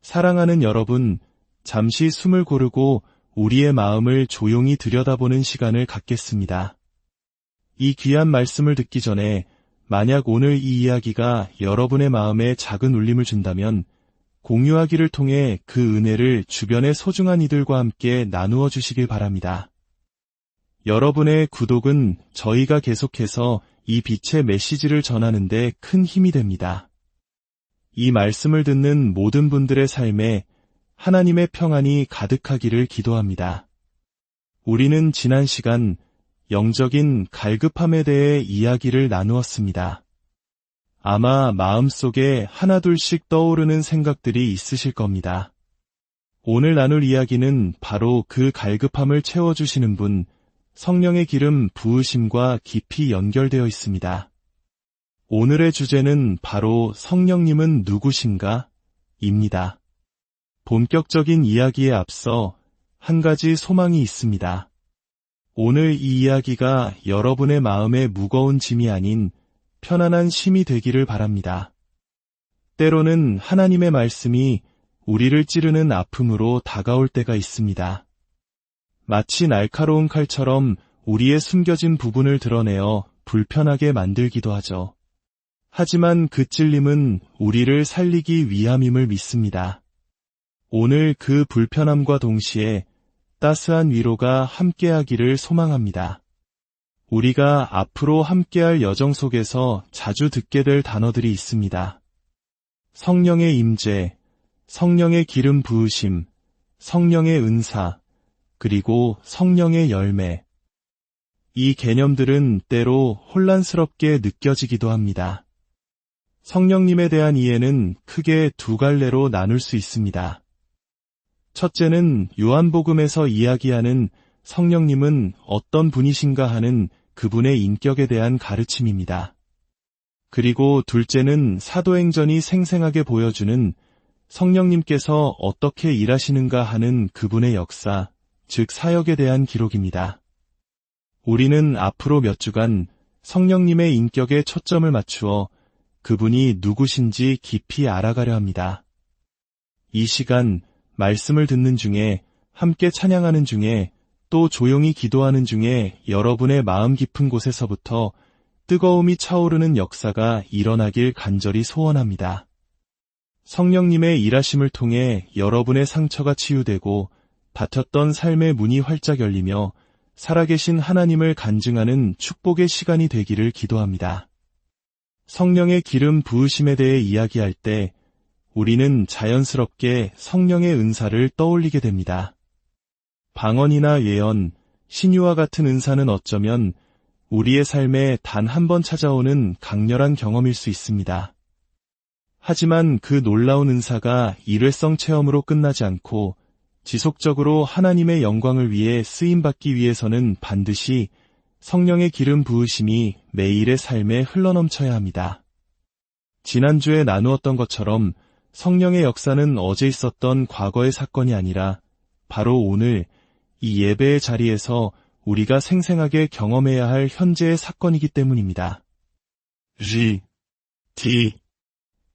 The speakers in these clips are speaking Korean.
사랑하는 여러분, 잠시 숨을 고르고 우리의 마음을 조용히 들여다보는 시간을 갖겠습니다. 이 귀한 말씀을 듣기 전에 만약 오늘 이 이야기가 여러분의 마음에 작은 울림을 준다면 공유하기를 통해 그 은혜를 주변의 소중한 이들과 함께 나누어 주시길 바랍니다. 여러분의 구독은 저희가 계속해서 이 빛의 메시지를 전하는 데 큰 힘이 됩니다. 이 말씀을 듣는 모든 분들의 삶에 하나님의 평안이 가득하기를 기도합니다. 우리는 지난 시간 영적인 갈급함에 대해 이야기를 나누었습니다. 아마 마음속에 하나둘씩 떠오르는 생각들이 있으실 겁니다. 오늘 나눌 이야기는 바로 그 갈급함을 채워주시는 분, 성령의 기름 부으심과 깊이 연결되어 있습니다. 오늘의 주제는 바로 성령님은 누구신가? 입니다. 본격적인 이야기에 앞서 한 가지 소망이 있습니다. 오늘 이 이야기가 여러분의 마음에 무거운 짐이 아닌 편안한 쉼이 되기를 바랍니다. 때로는 하나님의 말씀이 우리를 찌르는 아픔으로 다가올 때가 있습니다. 마치 날카로운 칼처럼 우리의 숨겨진 부분을 드러내어 불편하게 만들기도 하죠. 하지만 그 찔림은 우리를 살리기 위함임을 믿습니다. 오늘 그 불편함과 동시에 따스한 위로가 함께하기를 소망합니다. 우리가 앞으로 함께할 여정 속에서 자주 듣게 될 단어들이 있습니다. 성령의 임재, 성령의 기름 부으심, 성령의 은사, 그리고 성령의 열매. 이 개념들은 때로 혼란스럽게 느껴지기도 합니다. 성령님에 대한 이해는 크게 두 갈래로 나눌 수 있습니다. 첫째는 요한복음에서 이야기하는 성령님은 어떤 분이신가 하는 그분의 인격에 대한 가르침입니다. 그리고 둘째는 사도행전이 생생하게 보여주는 성령님께서 어떻게 일하시는가 하는 그분의 역사, 즉 사역에 대한 기록입니다. 우리는 앞으로 몇 주간 성령님의 인격에 초점을 맞추어 그분이 누구신지 깊이 알아가려 합니다. 이 시간 말씀을 듣는 중에, 함께 찬양하는 중에, 또 조용히 기도하는 중에 여러분의 마음 깊은 곳에서부터 뜨거움이 차오르는 역사가 일어나길 간절히 소원합니다. 성령님의 일하심을 통해 여러분의 상처가 치유되고 닫혔던 삶의 문이 활짝 열리며 살아계신 하나님을 간증하는 축복의 시간이 되기를 기도합니다. 성령의 기름 부으심에 대해 이야기할 때 우리는 자연스럽게 성령의 은사를 떠올리게 됩니다. 방언이나 예언, 신유와 같은 은사는 어쩌면 우리의 삶에 단 한 번 찾아오는 강렬한 경험일 수 있습니다. 하지만 그 놀라운 은사가 일회성 체험으로 끝나지 않고 지속적으로 하나님의 영광을 위해 쓰임받기 위해서는 반드시 성령의 기름 부으심이 매일의 삶에 흘러넘쳐야 합니다. 지난주에 나누었던 것처럼 성령의 역사는 어제 있었던 과거의 사건이 아니라 바로 오늘 이 예배의 자리에서 우리가 생생하게 경험해야 할 현재의 사건이기 때문입니다.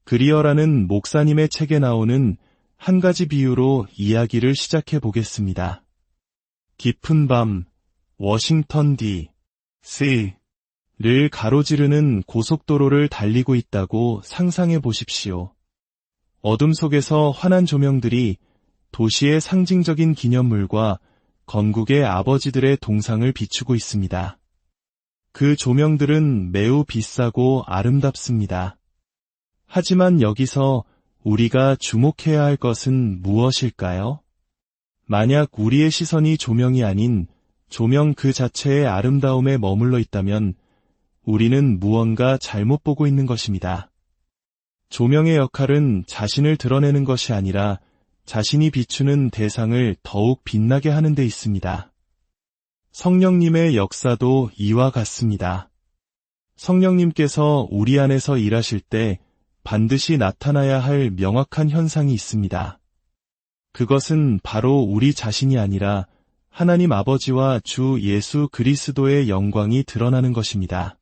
그리어라는 목사님의 책에 나오는 한 가지 비유로 이야기를 시작해 보겠습니다. 깊은 밤, 워싱턴 D.C.를 가로지르는 고속도로를 달리고 있다고 상상해 보십시오. 어둠 속에서 환한 조명들이 도시의 상징적인 기념물과 건국의 아버지들의 동상을 비추고 있습니다. 그 조명들은 매우 비싸고 아름답습니다. 하지만 여기서 우리가 주목해야 할 것은 무엇일까요? 만약 우리의 시선이 조명이 아닌 조명 그 자체의 아름다움에 머물러 있다면 우리는 무언가 잘못 보고 있는 것입니다. 조명의 역할은 자신을 드러내는 것이 아니라 자신이 비추는 대상을 더욱 빛나게 하는 데 있습니다. 성령님의 역사도 이와 같습니다. 성령님께서 우리 안에서 일하실 때 반드시 나타나야 할 명확한 현상이 있습니다. 그것은 바로 우리 자신이 아니라 하나님 아버지와 주 예수 그리스도의 영광이 드러나는 것입니다.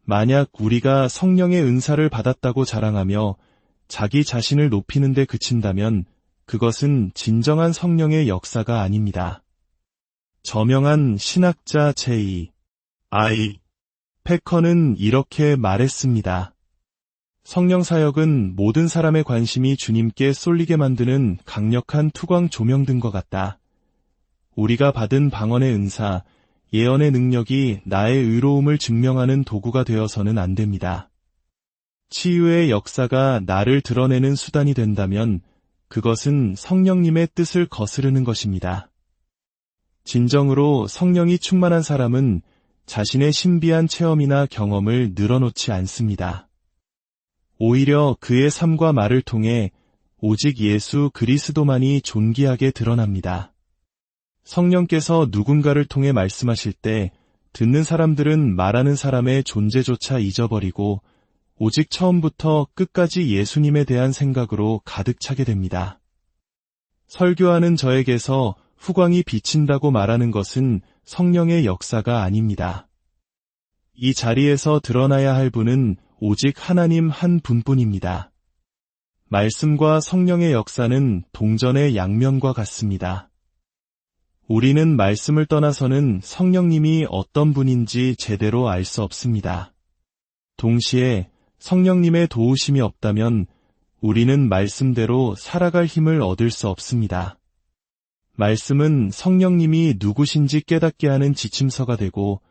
만약 우리가 성령의 은사를 받았다고 자랑하며 자기 자신을 높이는 데 그친다면 그것은 진정한 성령의 역사가 아닙니다. 저명한 신학자 J.I. 패커는 이렇게 말했습니다. 성령 사역은 모든 사람의 관심이 주님께 쏠리게 만드는 강력한 투광 조명등과 같다. 우리가 받은 방언의 은사, 예언의 능력이 나의 의로움을 증명하는 도구가 되어서는 안 됩니다. 치유의 역사가 나를 드러내는 수단이 된다면 그것은 성령님의 뜻을 거스르는 것입니다. 진정으로 성령이 충만한 사람은 자신의 신비한 체험이나 경험을 늘어놓지 않습니다. 오히려 그의 삶과 말을 통해 오직 예수 그리스도만이 존귀하게 드러납니다. 성령께서 누군가를 통해 말씀하실 때 듣는 사람들은 말하는 사람의 존재조차 잊어버리고 오직 처음부터 끝까지 예수님에 대한 생각으로 가득 차게 됩니다. 설교하는 저에게서 후광이 비친다고 말하는 것은 성령의 역사가 아닙니다. 이 자리에서 드러나야 할 분은 오직 하나님 한 분뿐입니다. 말씀과 성령의 역사는 동전의 양면과 같습니다. 우리는 말씀을 떠나서는 성령님이 어떤 분인지 제대로 알 수 없습니다. 동시에 성령님의 도우심이 없다면 우리는 말씀대로 살아갈 힘을 얻을 수 없습니다. 말씀은 성령님이 누구신지 깨닫게 하는 지침서가 되고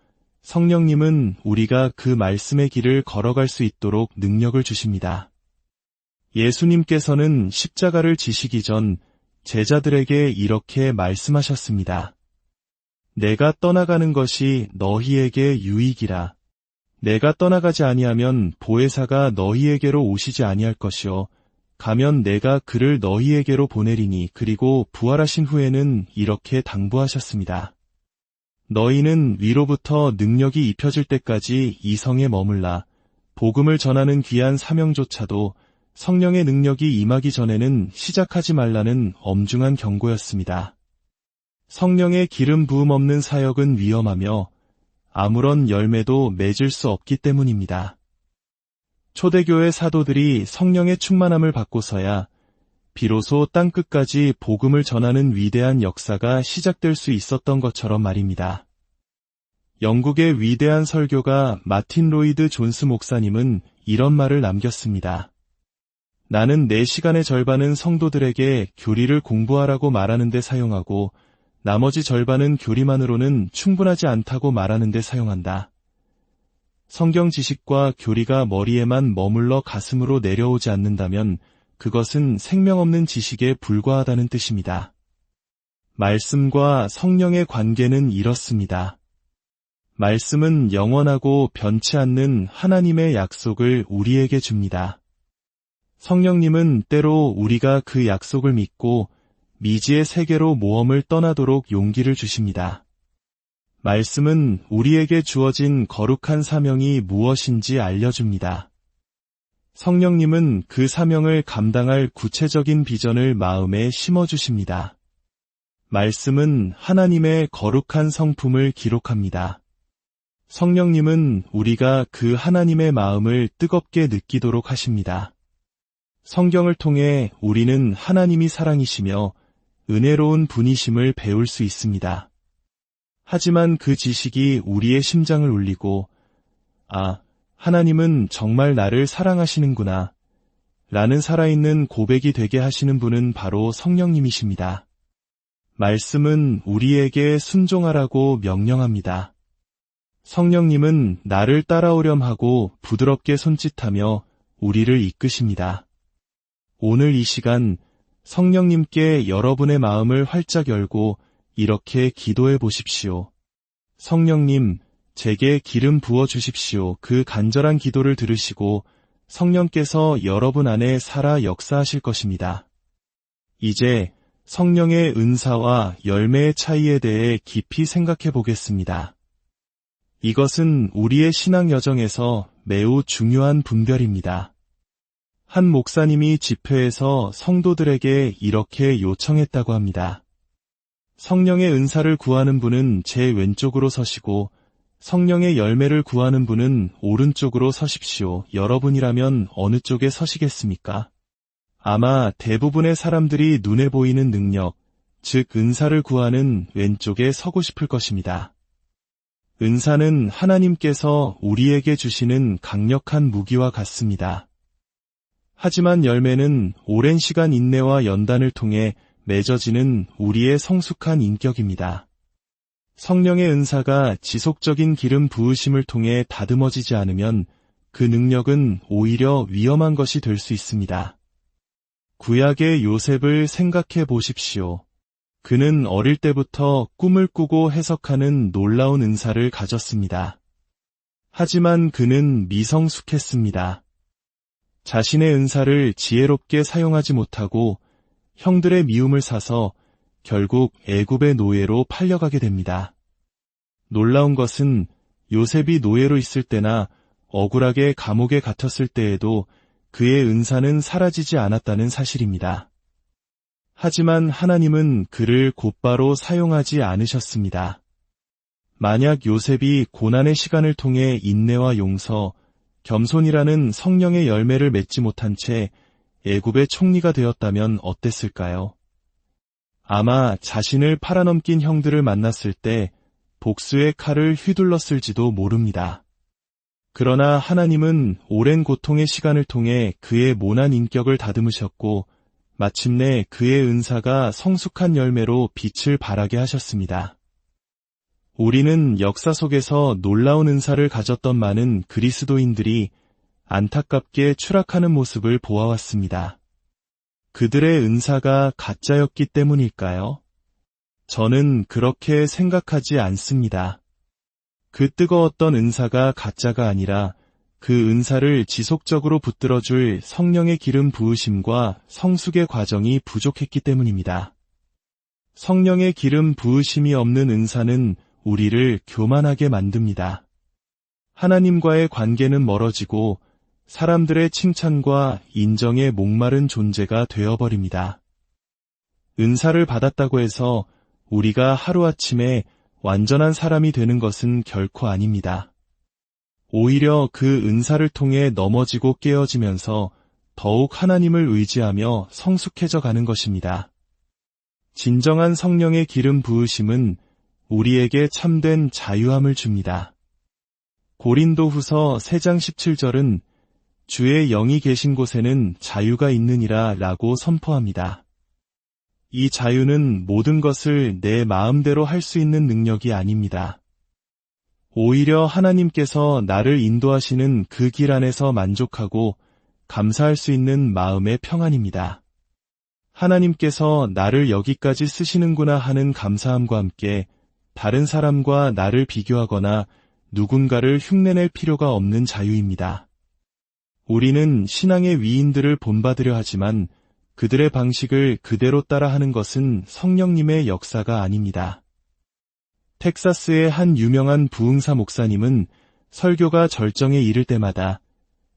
성령님은 우리가 그 말씀의 길을 걸어갈 수 있도록 능력을 주십니다. 예수님께서는 십자가를 지시기 전 제자들에게 이렇게 말씀하셨습니다. 내가 떠나가는 것이 너희에게 유익이라. 내가 떠나가지 아니하면 보혜사가 너희에게로 오시지 아니할 것이요 가면 내가 그를 너희에게로 보내리니. 그리고 부활하신 후에는 이렇게 당부하셨습니다. 너희는 위로부터 능력이 입혀질 때까지 이 성에 머물라. 복음을 전하는 귀한 사명조차도 성령의 능력이 임하기 전에는 시작하지 말라는 엄중한 경고였습니다. 성령의 기름 부음 없는 사역은 위험하며 아무런 열매도 맺을 수 없기 때문입니다. 초대교회 사도들이 성령의 충만함을 받고서야 비로소 땅끝까지 복음을 전하는 위대한 역사가 시작될 수 있었던 것처럼 말입니다. 영국의 위대한 설교가 마틴 로이드 존스 목사님은 이런 말을 남겼습니다. 나는 내 시간의 절반은 성도들에게 교리를 공부하라고 말하는 데 사용하고 나머지 절반은 교리만으로는 충분하지 않다고 말하는 데 사용한다. 성경 지식과 교리가 머리에만 머물러 가슴으로 내려오지 않는다면 그것은 생명 없는 지식에 불과하다는 뜻입니다. 말씀과 성령의 관계는 이렇습니다. 말씀은 영원하고 변치 않는 하나님의 약속을 우리에게 줍니다. 성령님은 때로 우리가 그 약속을 믿고 미지의 세계로 모험을 떠나도록 용기를 주십니다. 말씀은 우리에게 주어진 거룩한 사명이 무엇인지 알려줍니다. 성령님은 그 사명을 감당할 구체적인 비전을 마음에 심어주십니다. 말씀은 하나님의 거룩한 성품을 기록합니다. 성령님은 우리가 그 하나님의 마음을 뜨겁게 느끼도록 하십니다. 성경을 통해 우리는 하나님이 사랑이시며 은혜로운 분이심을 배울 수 있습니다. 하지만 그 지식이 우리의 심장을 울리고 하나님은 정말 나를 사랑하시는구나 라는 살아있는 고백이 되게 하시는 분은 바로 성령님이십니다. 말씀은 우리에게 순종하라고 명령합니다. 성령님은 나를 따라오렴 하고 부드럽게 손짓하며 우리를 이끄십니다. 오늘 이 시간 성령님께 여러분의 마음을 활짝 열고 이렇게 기도해 보십시오. 성령님, 제게 기름 부어 주십시오. 그 간절한 기도를 들으시고 성령께서 여러분 안에 살아 역사하실 것입니다. 이제 성령의 은사와 열매의 차이에 대해 깊이 생각해 보겠습니다. 이것은 우리의 신앙 여정에서 매우 중요한 분별입니다. 한 목사님이 집회에서 성도들에게 이렇게 요청했다고 합니다. 성령의 은사를 구하는 분은 제 왼쪽으로 서시고 성령의 열매를 구하는 분은 오른쪽으로 서십시오. 여러분이라면 어느 쪽에 서시겠습니까? 아마 대부분의 사람들이 눈에 보이는 능력, 즉 은사를 구하는 왼쪽에 서고 싶을 것입니다. 은사는 하나님께서 우리에게 주시는 강력한 무기와 같습니다. 하지만 열매는 오랜 시간 인내와 연단을 통해 맺어지는 우리의 성숙한 인격입니다. 성령의 은사가 지속적인 기름 부으심을 통해 다듬어지지 않으면 그 능력은 오히려 위험한 것이 될 수 있습니다. 구약의 요셉을 생각해 보십시오. 그는 어릴 때부터 꿈을 꾸고 해석하는 놀라운 은사를 가졌습니다. 하지만 그는 미성숙했습니다. 자신의 은사를 지혜롭게 사용하지 못하고 형들의 미움을 사서 결국 애굽의 노예로 팔려가게 됩니다. 놀라운 것은 요셉이 노예로 있을 때나 억울하게 감옥에 갇혔을 때에도 그의 은사는 사라지지 않았다는 사실입니다. 하지만 하나님은 그를 곧바로 사용하지 않으셨습니다. 만약 요셉이 고난의 시간을 통해 인내와 용서, 겸손이라는 성령의 열매를 맺지 못한 채 애굽의 총리가 되었다면 어땠을까요? 아마 자신을 팔아넘긴 형들을 만났을 때 복수의 칼을 휘둘렀을지도 모릅니다. 그러나 하나님은 오랜 고통의 시간을 통해 그의 모난 인격을 다듬으셨고 마침내 그의 은사가 성숙한 열매로 빛을 발하게 하셨습니다. 우리는 역사 속에서 놀라운 은사를 가졌던 많은 그리스도인들이 안타깝게 추락하는 모습을 보아왔습니다. 그들의 은사가 가짜였기 때문일까요? 저는 그렇게 생각하지 않습니다. 그 뜨거웠던 은사가 가짜가 아니라 그 은사를 지속적으로 붙들어줄 성령의 기름 부으심과 성숙의 과정이 부족했기 때문입니다. 성령의 기름 부으심이 없는 은사는 우리를 교만하게 만듭니다. 하나님과의 관계는 멀어지고 사람들의 칭찬과 인정에 목마른 존재가 되어버립니다. 은사를 받았다고 해서 우리가 하루아침에 완전한 사람이 되는 것은 결코 아닙니다. 오히려 그 은사를 통해 넘어지고 깨어지면서 더욱 하나님을 의지하며 성숙해져 가는 것입니다. 진정한 성령의 기름 부으심은 우리에게 참된 자유함을 줍니다. 고린도후서 3장 17절은 주의 영이 계신 곳에는 자유가 있느니라 라고 선포합니다. 이 자유는 모든 것을 내 마음대로 할 수 있는 능력이 아닙니다. 오히려 하나님께서 나를 인도하시는 그 길 안에서 만족하고 감사할 수 있는 마음의 평안입니다. 하나님께서 나를 여기까지 쓰시는구나 하는 감사함과 함께 다른 사람과 나를 비교하거나 누군가를 흉내낼 필요가 없는 자유입니다. 우리는 신앙의 위인들을 본받으려 하지만 그들의 방식을 그대로 따라하는 것은 성령님의 역사가 아닙니다. 텍사스의 한 유명한 부흥사 목사님은 설교가 절정에 이를 때마다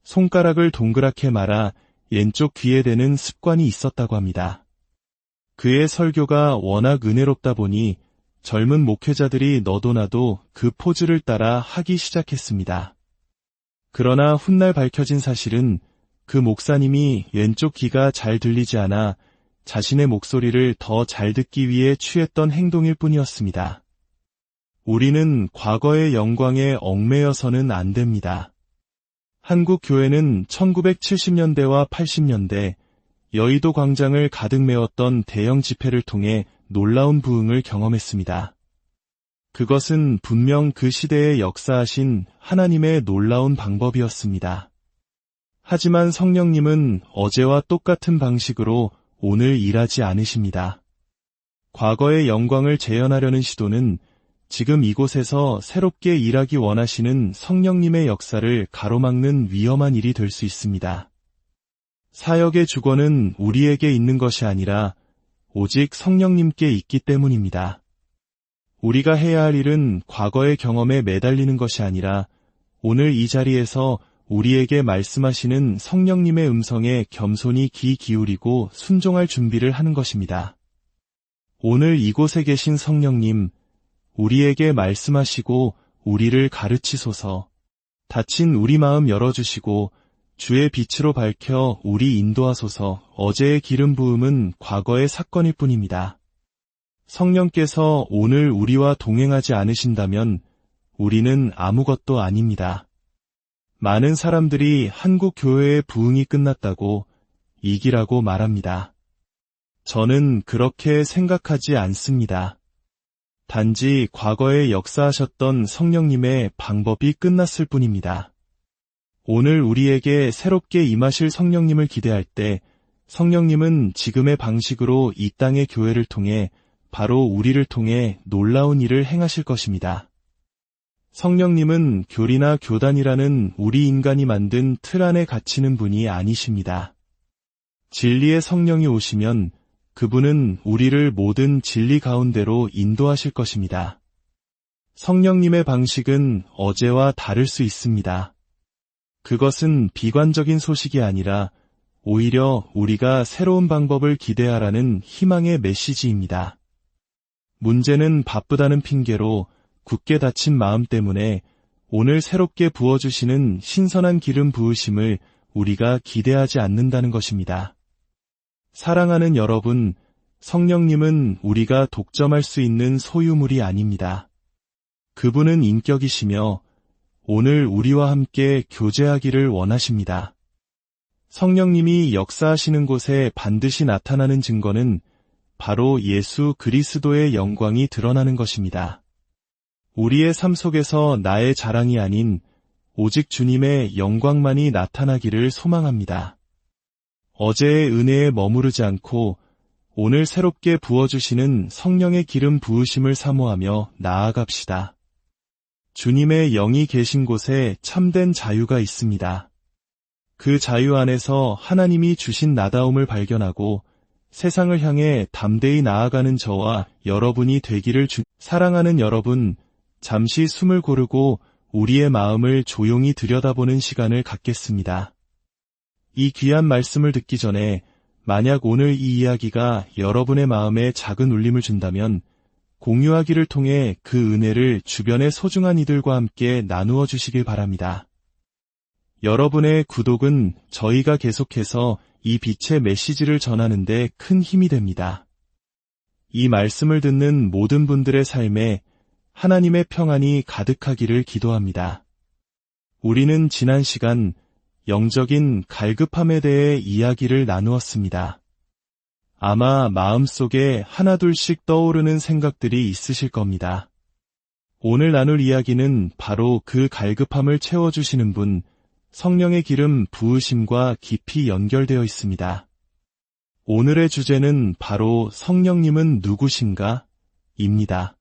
손가락을 동그랗게 말아 왼쪽 귀에 대는 습관이 있었다고 합니다. 그의 설교가 워낙 은혜롭다 보니 젊은 목회자들이 너도 나도 그 포즈를 따라 하기 시작했습니다. 그러나 훗날 밝혀진 사실은 그 목사님이 왼쪽 귀가 잘 들리지 않아 자신의 목소리를 더 잘 듣기 위해 취했던 행동일 뿐이었습니다. 우리는 과거의 영광에 얽매여서는 안 됩니다. 한국 교회는 1970년대와 80년대 여의도 광장을 가득 메웠던 대형 집회를 통해 놀라운 부흥을 경험했습니다. 그것은 분명 그 시대에 역사하신 하나님의 놀라운 방법이었습니다. 하지만 성령님은 어제와 똑같은 방식으로 오늘 일하지 않으십니다. 과거의 영광을 재현하려는 시도는 지금 이곳에서 새롭게 일하기 원하시는 성령님의 역사를 가로막는 위험한 일이 될 수 있습니다. 사역의 주권은 우리에게 있는 것이 아니라 오직 성령님께 있기 때문입니다. 우리가 해야 할 일은 과거의 경험에 매달리는 것이 아니라 오늘 이 자리에서 우리에게 말씀하시는 성령님의 음성에 겸손히 귀 기울이고 순종할 준비를 하는 것입니다. 오늘 이곳에 계신 성령님, 우리에게 말씀하시고 우리를 가르치소서. 닫힌 우리 마음 열어주시고 주의 빛으로 밝혀 우리 인도하소서. 어제의 기름 부음은 과거의 사건일 뿐입니다. 성령께서 오늘 우리와 동행하지 않으신다면 우리는 아무것도 아닙니다. 많은 사람들이 한국 교회의 부흥이 끝났다고 이기라고 말합니다. 저는 그렇게 생각하지 않습니다. 단지 과거에 역사하셨던 성령님의 방법이 끝났을 뿐입니다. 오늘 우리에게 새롭게 임하실 성령님을 기대할 때 성령님은 지금의 방식으로 이 땅의 교회를 통해 바로 우리를 통해 놀라운 일을 행하실 것입니다. 성령님은 교리나 교단이라는 우리 인간이 만든 틀 안에 갇히는 분이 아니십니다. 진리의 성령이 오시면 그분은 우리를 모든 진리 가운데로 인도하실 것입니다. 성령님의 방식은 어제와 다를 수 있습니다. 그것은 비관적인 소식이 아니라 오히려 우리가 새로운 방법을 기대하라는 희망의 메시지입니다. 문제는 바쁘다는 핑계로 굳게 닫힌 마음 때문에 오늘 새롭게 부어주시는 신선한 기름 부으심을 우리가 기대하지 않는다는 것입니다. 사랑하는 여러분, 성령님은 우리가 독점할 수 있는 소유물이 아닙니다. 그분은 인격이시며 오늘 우리와 함께 교제하기를 원하십니다. 성령님이 역사하시는 곳에 반드시 나타나는 증거는 바로 예수 그리스도의 영광이 드러나는 것입니다. 우리의 삶 속에서 나의 자랑이 아닌 오직 주님의 영광만이 나타나기를 소망합니다. 어제의 은혜에 머무르지 않고 오늘 새롭게 부어주시는 성령의 기름 부으심을 사모하며 나아갑시다. 주님의 영이 계신 곳에 참된 자유가 있습니다. 그 자유 안에서 하나님이 주신 나다움을 발견하고 세상을 향해 담대히 나아가는 저와 여러분이 되기를 사랑하는 여러분, 잠시 숨을 고르고 우리의 마음을 조용히 들여다보는 시간을 갖겠습니다. 이 귀한 말씀을 듣기 전에 만약 오늘 이 이야기가 여러분의 마음에 작은 울림을 준다면 공유하기를 통해 그 은혜를 주변의 소중한 이들과 함께 나누어 주시길 바랍니다. 여러분의 구독은 저희가 계속해서 이 빛의 메시지를 전하는 데 큰 힘이 됩니다. 이 말씀을 듣는 모든 분들의 삶에 하나님의 평안이 가득하기를 기도합니다. 우리는 지난 시간 영적인 갈급함에 대해 이야기를 나누었습니다. 아마 마음속에 하나둘씩 떠오르는 생각들이 있으실 겁니다. 오늘 나눌 이야기는 바로 그 갈급함을 채워주시는 분, 성령의 기름 부으심과 깊이 연결되어 있습니다. 오늘의 주제는 바로 성령님은 누구신가? 입니다.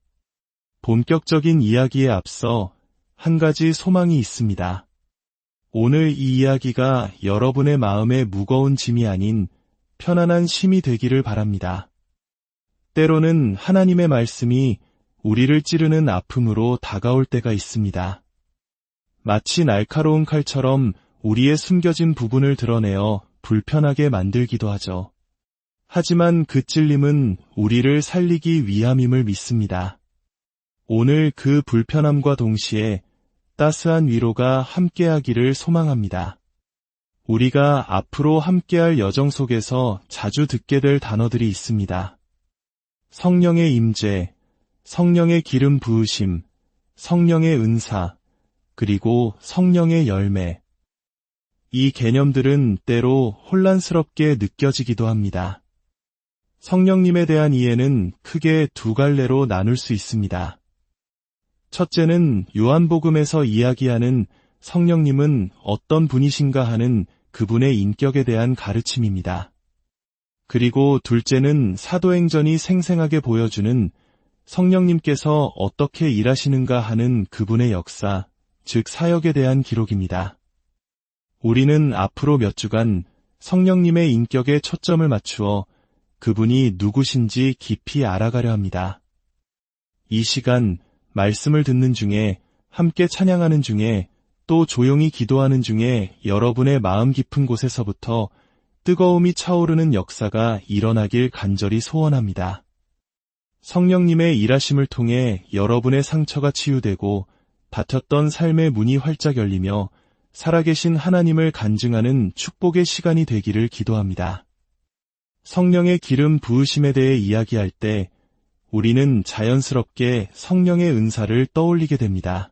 본격적인 이야기에 앞서 한 가지 소망이 있습니다. 오늘 이 이야기가 여러분의 마음에 무거운 짐이 아닌 편안한 쉼이 되기를 바랍니다. 때로는 하나님의 말씀이 우리를 찌르는 아픔으로 다가올 때가 있습니다. 마치 날카로운 칼처럼 우리의 숨겨진 부분을 드러내어 불편하게 만들기도 하죠. 하지만 그 찔림은 우리를 살리기 위함임을 믿습니다. 오늘 그 불편함과 동시에 따스한 위로가 함께하기를 소망합니다. 우리가 앞으로 함께할 여정 속에서 자주 듣게 될 단어들이 있습니다. 성령의 임재, 성령의 기름 부으심, 성령의 은사, 그리고 성령의 열매. 이 개념들은 때로 혼란스럽게 느껴지기도 합니다. 성령님에 대한 이해는 크게 두 갈래로 나눌 수 있습니다. 첫째는 요한복음에서 이야기하는 성령님은 어떤 분이신가 하는 그분의 인격에 대한 가르침입니다. 그리고 둘째는 사도행전이 생생하게 보여주는 성령님께서 어떻게 일하시는가 하는 그분의 역사, 즉 사역에 대한 기록입니다. 우리는 앞으로 몇 주간 성령님의 인격에 초점을 맞추어 그분이 누구신지 깊이 알아가려 합니다. 이 시간 말씀을 듣는 중에, 함께 찬양하는 중에, 또 조용히 기도하는 중에 여러분의 마음 깊은 곳에서부터 뜨거움이 차오르는 역사가 일어나길 간절히 소원합니다. 성령님의 일하심을 통해 여러분의 상처가 치유되고 닫혔던 삶의 문이 활짝 열리며 살아계신 하나님을 간증하는 축복의 시간이 되기를 기도합니다. 성령의 기름 부으심에 대해 이야기할 때 우리는 자연스럽게 성령의 은사를 떠올리게 됩니다.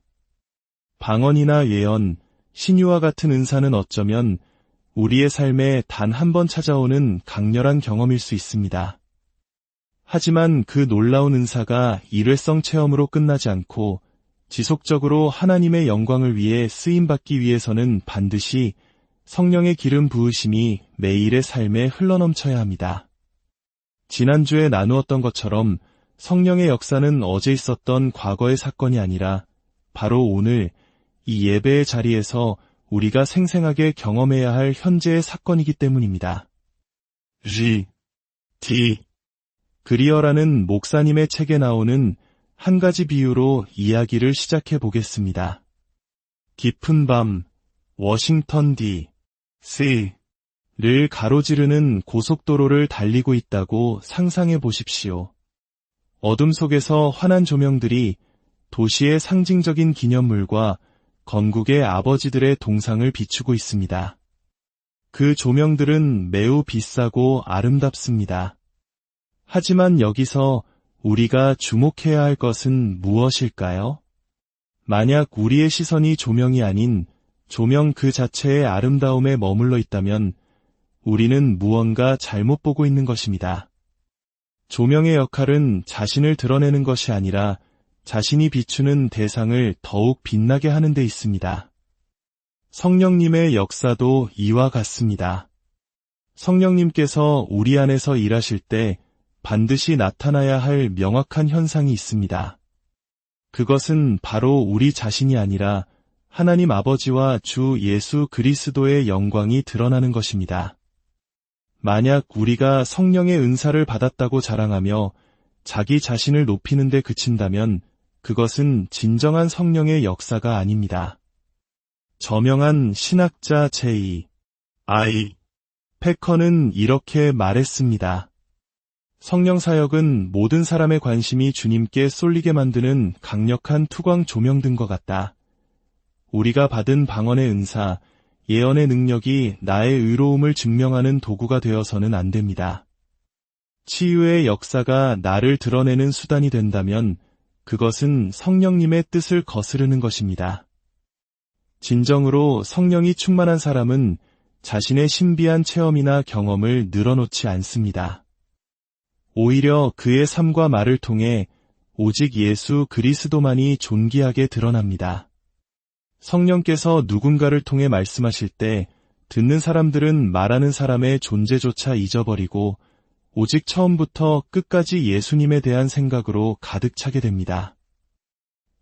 방언이나 예언, 신유와 같은 은사는 어쩌면 우리의 삶에 단 한 번 찾아오는 강렬한 경험일 수 있습니다. 하지만 그 놀라운 은사가 일회성 체험으로 끝나지 않고 지속적으로 하나님의 영광을 위해 쓰임받기 위해서는 반드시 성령의 기름 부으심이 매일의 삶에 흘러넘쳐야 합니다. 지난주에 나누었던 것처럼 성령의 역사는 어제 있었던 과거의 사건이 아니라 바로 오늘 이 예배의 자리에서 우리가 생생하게 경험해야 할 현재의 사건이기 때문입니다. 그리어라는 목사님의 책에 나오는 한 가지 비유로 이야기를 시작해 보겠습니다. 깊은 밤, 워싱턴 D.C.를 가로지르는 고속도로를 달리고 있다고 상상해 보십시오. 어둠 속에서 환한 조명들이 도시의 상징적인 기념물과 건국의 아버지들의 동상을 비추고 있습니다. 그 조명들은 매우 비싸고 아름답습니다. 하지만 여기서 우리가 주목해야 할 것은 무엇일까요? 만약 우리의 시선이 조명이 아닌 조명 그 자체의 아름다움에 머물러 있다면 우리는 무언가 잘못 보고 있는 것입니다. 조명의 역할은 자신을 드러내는 것이 아니라 자신이 비추는 대상을 더욱 빛나게 하는 데 있습니다. 성령님의 역사도 이와 같습니다. 성령님께서 우리 안에서 일하실 때 반드시 나타나야 할 명확한 현상이 있습니다. 그것은 바로 우리 자신이 아니라 하나님 아버지와 주 예수 그리스도의 영광이 드러나는 것입니다. 만약 우리가 성령의 은사를 받았다고 자랑하며 자기 자신을 높이는 데 그친다면 그것은 진정한 성령의 역사가 아닙니다. 저명한 신학자 J.I. 패커는 이렇게 말했습니다. 성령 사역은 모든 사람의 관심이 주님께 쏠리게 만드는 강력한 투광 조명등과 같다. 우리가 받은 방언의 은사, 예언의 능력이 나의 의로움을 증명하는 도구가 되어서는 안 됩니다. 치유의 역사가 나를 드러내는 수단이 된다면 그것은 성령님의 뜻을 거스르는 것입니다. 진정으로 성령이 충만한 사람은 자신의 신비한 체험이나 경험을 늘어놓지 않습니다. 오히려 그의 삶과 말을 통해 오직 예수 그리스도만이 존귀하게 드러납니다. 성령께서 누군가를 통해 말씀하실 때 듣는 사람들은 말하는 사람의 존재조차 잊어버리고 오직 처음부터 끝까지 예수님에 대한 생각으로 가득 차게 됩니다.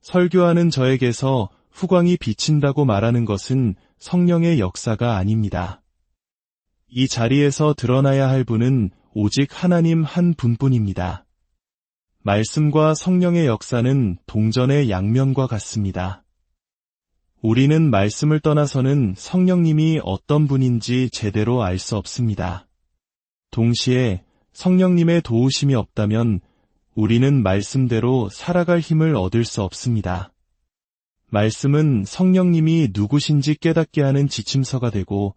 설교하는 저에게서 후광이 비친다고 말하는 것은 성령의 역사가 아닙니다. 이 자리에서 드러나야 할 분은 오직 하나님 한 분뿐입니다. 말씀과 성령의 역사는 동전의 양면과 같습니다. 우리는 말씀을 떠나서는 성령님이 어떤 분인지 제대로 알 수 없습니다. 동시에 성령님의 도우심이 없다면 우리는 말씀대로 살아갈 힘을 얻을 수 없습니다. 말씀은 성령님이 누구신지 깨닫게 하는 지침서가 되고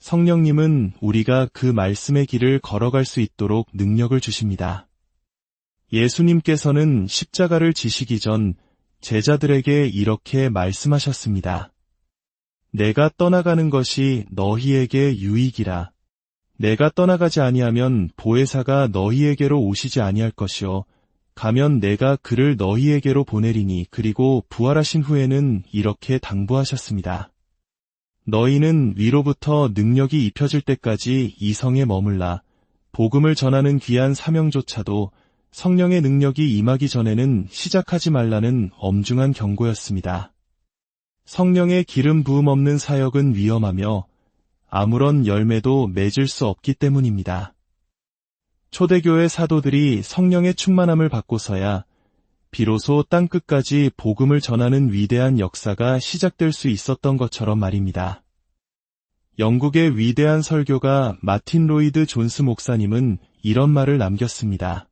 성령님은 우리가 그 말씀의 길을 걸어갈 수 있도록 능력을 주십니다. 예수님께서는 십자가를 지시기 전 제자들에게 이렇게 말씀하셨습니다. 내가 떠나가는 것이 너희에게 유익이라. 내가 떠나가지 아니하면 보혜사가 너희에게로 오시지 아니할 것이요 가면 내가 그를 너희에게로 보내리니. 그리고 부활하신 후에는 이렇게 당부하셨습니다. 너희는 위로부터 능력이 입혀질 때까지 이 성에 머물라. 복음을 전하는 귀한 사명조차도 성령의 능력이 임하기 전에는 시작하지 말라는 엄중한 경고였습니다. 성령의 기름 부음 없는 사역은 위험하며 아무런 열매도 맺을 수 없기 때문입니다. 초대교회 사도들이 성령의 충만함을 받고서야 비로소 땅끝까지 복음을 전하는 위대한 역사가 시작될 수 있었던 것처럼 말입니다. 영국의 위대한 설교가 마틴 로이드 존스 목사님은 이런 말을 남겼습니다.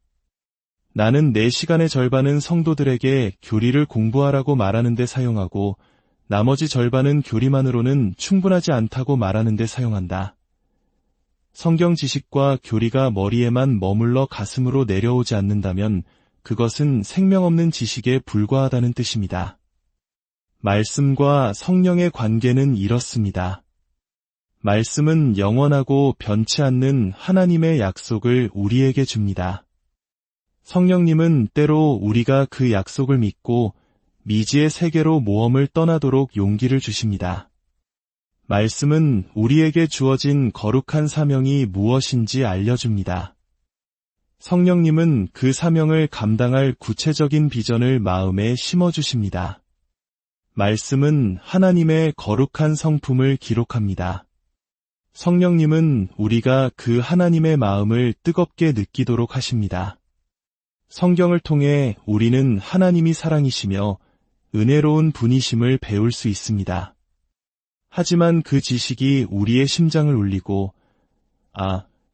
나는 내 시간의 절반은 성도들에게 교리를 공부하라고 말하는 데 사용하고 나머지 절반은 교리만으로는 충분하지 않다고 말하는 데 사용한다. 성경 지식과 교리가 머리에만 머물러 가슴으로 내려오지 않는다면 그것은 생명 없는 지식에 불과하다는 뜻입니다. 말씀과 성령의 관계는 이렇습니다. 말씀은 영원하고 변치 않는 하나님의 약속을 우리에게 줍니다. 성령님은 때로 우리가 그 약속을 믿고 미지의 세계로 모험을 떠나도록 용기를 주십니다. 말씀은 우리에게 주어진 거룩한 사명이 무엇인지 알려줍니다. 성령님은 그 사명을 감당할 구체적인 비전을 마음에 심어주십니다. 말씀은 하나님의 거룩한 성품을 기록합니다. 성령님은 우리가 그 하나님의 마음을 뜨겁게 느끼도록 하십니다. 성경을 통해 우리는 하나님이 사랑이시며 은혜로운 분이심을 배울 수 있습니다. 하지만 그 지식이 우리의 심장을 울리고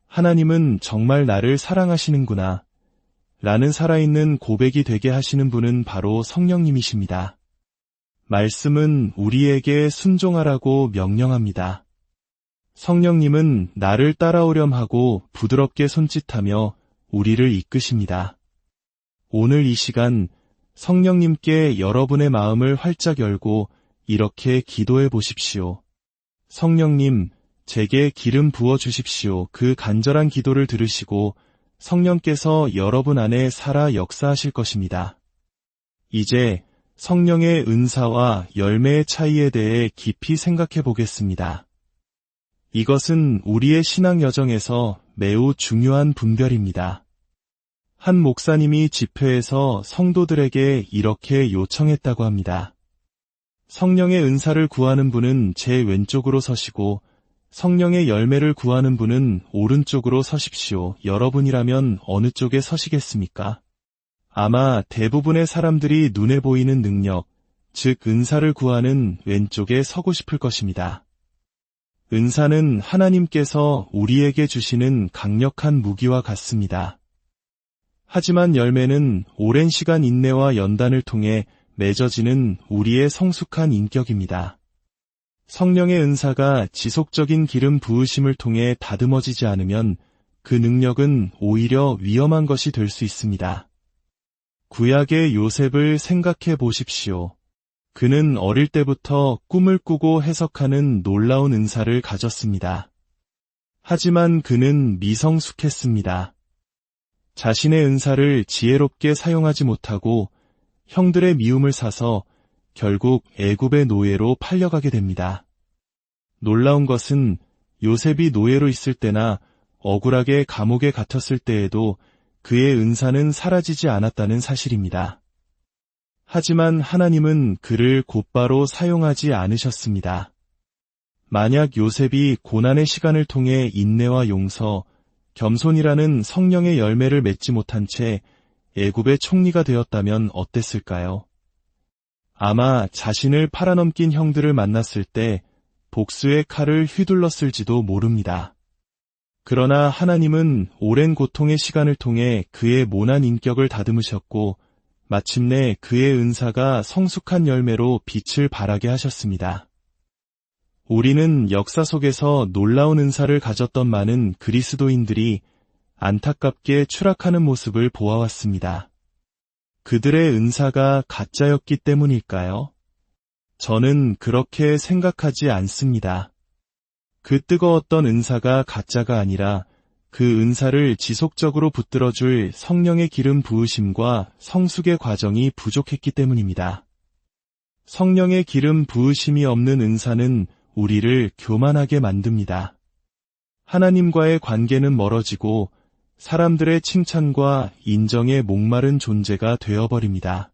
하나님은 정말 나를 사랑하시는구나 라는 살아있는 고백이 되게 하시는 분은 바로 성령님이십니다. 말씀은 우리에게 순종하라고 명령합니다. 성령님은 나를 따라오렴 하고 부드럽게 손짓하며 우리를 이끄십니다. 오늘 이 시간 성령님께 여러분의 마음을 활짝 열고 이렇게 기도해 보십시오. 성령님, 제게 기름 부어 주십시오. 그 간절한 기도를 들으시고 성령께서 여러분 안에 살아 역사하실 것입니다. 이제 성령의 은사와 열매의 차이에 대해 깊이 생각해 보겠습니다. 이것은 우리의 신앙 여정에서 매우 중요한 분별입니다. 한 목사님이 집회에서 성도들에게 이렇게 요청했다고 합니다. 성령의 은사를 구하는 분은 제 왼쪽으로 서시고 성령의 열매를 구하는 분은 오른쪽으로 서십시오. 여러분이라면 어느 쪽에 서시겠습니까? 아마 대부분의 사람들이 눈에 보이는 능력, 즉 은사를 구하는 왼쪽에 서고 싶을 것입니다. 은사는 하나님께서 우리에게 주시는 강력한 무기와 같습니다. 하지만 열매는 오랜 시간 인내와 연단을 통해 맺어지는 우리의 성숙한 인격입니다. 성령의 은사가 지속적인 기름 부으심을 통해 다듬어지지 않으면 그 능력은 오히려 위험한 것이 될 수 있습니다. 구약의 요셉을 생각해 보십시오. 그는 어릴 때부터 꿈을 꾸고 해석하는 놀라운 은사를 가졌습니다. 하지만 그는 미성숙했습니다. 자신의 은사를 지혜롭게 사용하지 못하고 형들의 미움을 사서 결국 애굽의 노예로 팔려가게 됩니다. 놀라운 것은 요셉이 노예로 있을 때나 억울하게 감옥에 갇혔을 때에도 그의 은사는 사라지지 않았다는 사실입니다. 하지만 하나님은 그를 곧바로 사용하지 않으셨습니다. 만약 요셉이 고난의 시간을 통해 인내와 용서, 겸손이라는 성령의 열매를 맺지 못한 채 애굽의 총리가 되었다면 어땠을까요? 아마 자신을 팔아넘긴 형들을 만났을 때 복수의 칼을 휘둘렀을지도 모릅니다. 그러나 하나님은 오랜 고통의 시간을 통해 그의 모난 인격을 다듬으셨고 마침내 그의 은사가 성숙한 열매로 빛을 발하게 하셨습니다. 우리는 역사 속에서 놀라운 은사를 가졌던 많은 그리스도인들이 안타깝게 추락하는 모습을 보아왔습니다. 그들의 은사가 가짜였기 때문일까요? 저는 그렇게 생각하지 않습니다. 그 뜨거웠던 은사가 가짜가 아니라 그 은사를 지속적으로 붙들어줄 성령의 기름 부으심과 성숙의 과정이 부족했기 때문입니다. 성령의 기름 부으심이 없는 은사는 우리를 교만하게 만듭니다. 하나님과의 관계는 멀어지고 사람들의 칭찬과 인정에 목마른 존재가 되어버립니다.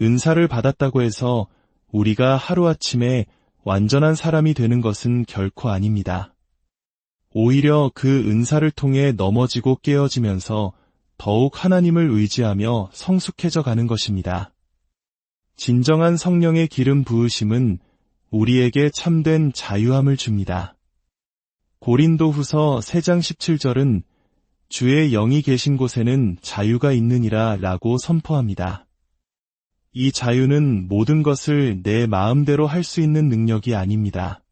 은사를 받았다고 해서 우리가 하루아침에 완전한 사람이 되는 것은 결코 아닙니다. 오히려 그 은사를 통해 넘어지고 깨어지면서 더욱 하나님을 의지하며 성숙해져 가는 것입니다. 진정한 성령의 기름 부으심은 우리에게 참된 자유함을 줍니다. 고린도후서 3장 17절은 주의 영이 계신 곳에는 자유가 있느니라 라고 선포합니다. 이 자유는 모든 것을 내 마음대로 할 수 있는 능력이 아닙니다.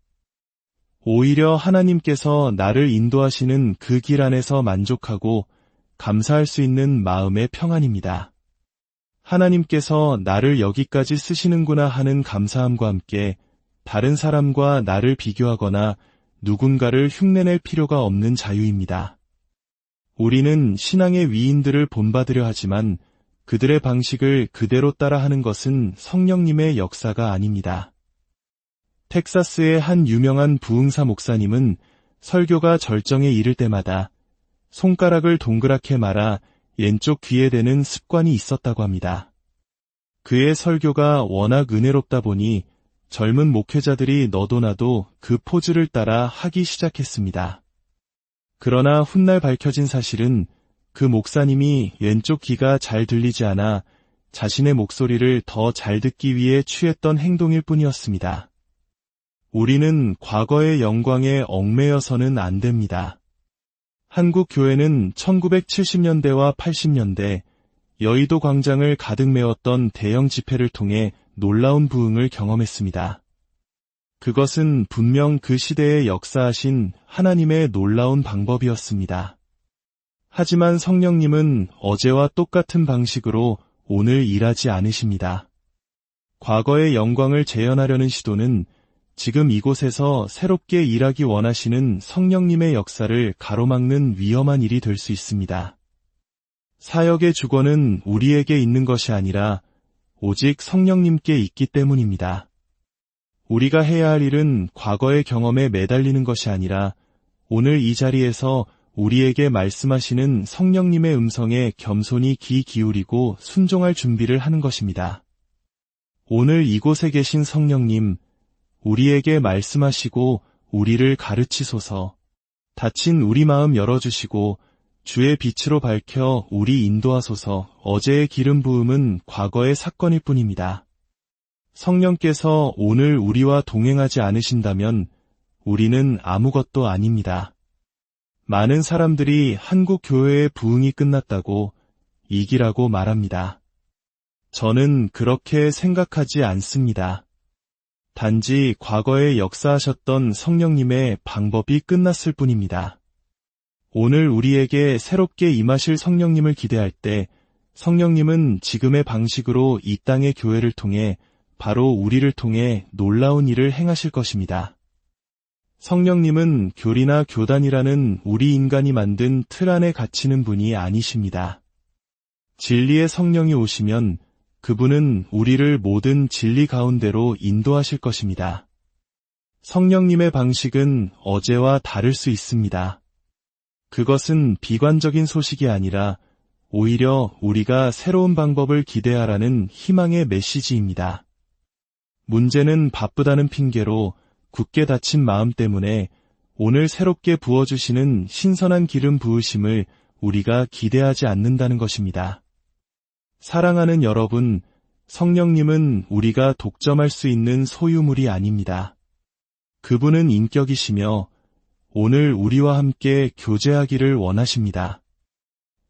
오히려 하나님께서 나를 인도하시는 그 길 안에서 만족하고 감사할 수 있는 마음의 평안입니다. 하나님께서 나를 여기까지 쓰시는구나 하는 감사함과 함께 다른 사람과 나를 비교하거나 누군가를 흉내낼 필요가 없는 자유입니다. 우리는 신앙의 위인들을 본받으려 하지만 그들의 방식을 그대로 따라하는 것은 성령님의 역사가 아닙니다. 텍사스의 한 유명한 부흥사 목사님은 설교가 절정에 이를 때마다 손가락을 동그랗게 말아 왼쪽 귀에 대는 습관이 있었다고 합니다. 그의 설교가 워낙 은혜롭다 보니 젊은 목회자들이 너도 나도 그 포즈를 따라 하기 시작했습니다. 그러나 훗날 밝혀진 사실은 그 목사님이 왼쪽 귀가 잘 들리지 않아 자신의 목소리를 더 잘 듣기 위해 취했던 행동일 뿐이었습니다. 우리는 과거의 영광에 얽매여서는 안 됩니다. 한국 교회는 1970년대와 80년대 여의도 광장을 가득 메웠던 대형 집회를 통해 놀라운 부흥을 경험했습니다. 그것은 분명 그 시대에 역사하신 하나님의 놀라운 방법이었습니다. 하지만 성령님은 어제와 똑같은 방식으로 오늘 일하지 않으십니다. 과거의 영광을 재현하려는 시도는 지금 이곳에서 새롭게 일하기 원하시는 성령님의 역사를 가로막는 위험한 일이 될 수 있습니다. 사역의 주권은 우리에게 있는 것이 아니라 오직 성령님께 있기 때문입니다. 우리가 해야 할 일은 과거의 경험에 매달리는 것이 아니라 오늘 이 자리에서 우리에게 말씀하시는 성령님의 음성에 겸손히 귀 기울이고 순종할 준비를 하는 것입니다. 오늘 이곳에 계신 성령님, 우리에게 말씀하시고 우리를 가르치소서. 닫힌 우리 마음 열어주시고 주의 빛으로 밝혀 우리 인도하소서. 어제의 기름 부음은 과거의 사건일 뿐입니다. 성령께서 오늘 우리와 동행하지 않으신다면 우리는 아무것도 아닙니다. 많은 사람들이 한국 교회의 부흥이 끝났다고 이기라고 말합니다. 저는 그렇게 생각하지 않습니다. 단지 과거에 역사하셨던 성령님의 방법이 끝났을 뿐입니다. 오늘 우리에게 새롭게 임하실 성령님을 기대할 때 성령님은 지금의 방식으로 이 땅의 교회를 통해 바로 우리를 통해 놀라운 일을 행하실 것입니다. 성령님은 교리나 교단이라는 우리 인간이 만든 틀 안에 갇히는 분이 아니십니다. 진리의 성령이 오시면 그분은 우리를 모든 진리 가운데로 인도하실 것입니다. 성령님의 방식은 어제와 다를 수 있습니다. 그것은 비관적인 소식이 아니라 오히려 우리가 새로운 방법을 기대하라는 희망의 메시지입니다. 문제는 바쁘다는 핑계로 굳게 닫힌 마음 때문에 오늘 새롭게 부어주시는 신선한 기름 부으심을 우리가 기대하지 않는다는 것입니다. 사랑하는 여러분, 성령님은 우리가 독점할 수 있는 소유물이 아닙니다. 그분은 인격이시며 오늘 우리와 함께 교제하기를 원하십니다.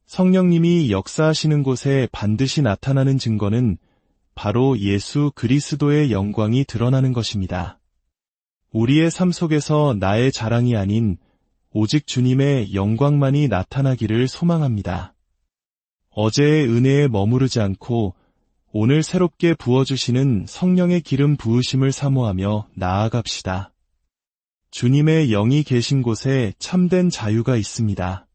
성령님이 역사하시는 곳에 반드시 나타나는 증거는 바로 예수 그리스도의 영광이 드러나는 것입니다. 우리의 삶 속에서 나의 자랑이 아닌 오직 주님의 영광만이 나타나기를 소망합니다. 어제의 은혜에 머무르지 않고 오늘 새롭게 부어주시는 성령의 기름 부으심을 사모하며 나아갑시다. 주님의 영이 계신 곳에 참된 자유가 있습니다.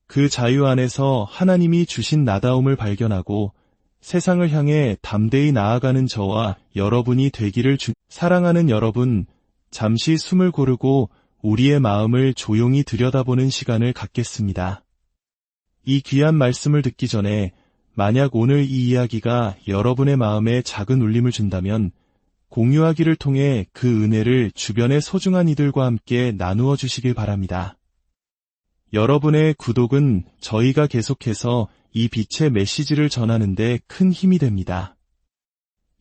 그 자유 안에서 하나님이 주신 나다움을 발견하고 세상을 향해 담대히 나아가는 저와 여러분이 되기를 사랑하는 여러분, 잠시 숨을 고르고 우리의 마음을 조용히 들여다보는 시간을 갖겠습니다. 이 귀한 말씀을 듣기 전에 만약 오늘 이 이야기가 여러분의 마음에 작은 울림을 준다면 공유하기를 통해 그 은혜를 주변의 소중한 이들과 함께 나누어 주시길 바랍니다. 여러분의 구독은 저희가 계속해서 이 빛의 메시지를 전하는 데 큰 힘이 됩니다.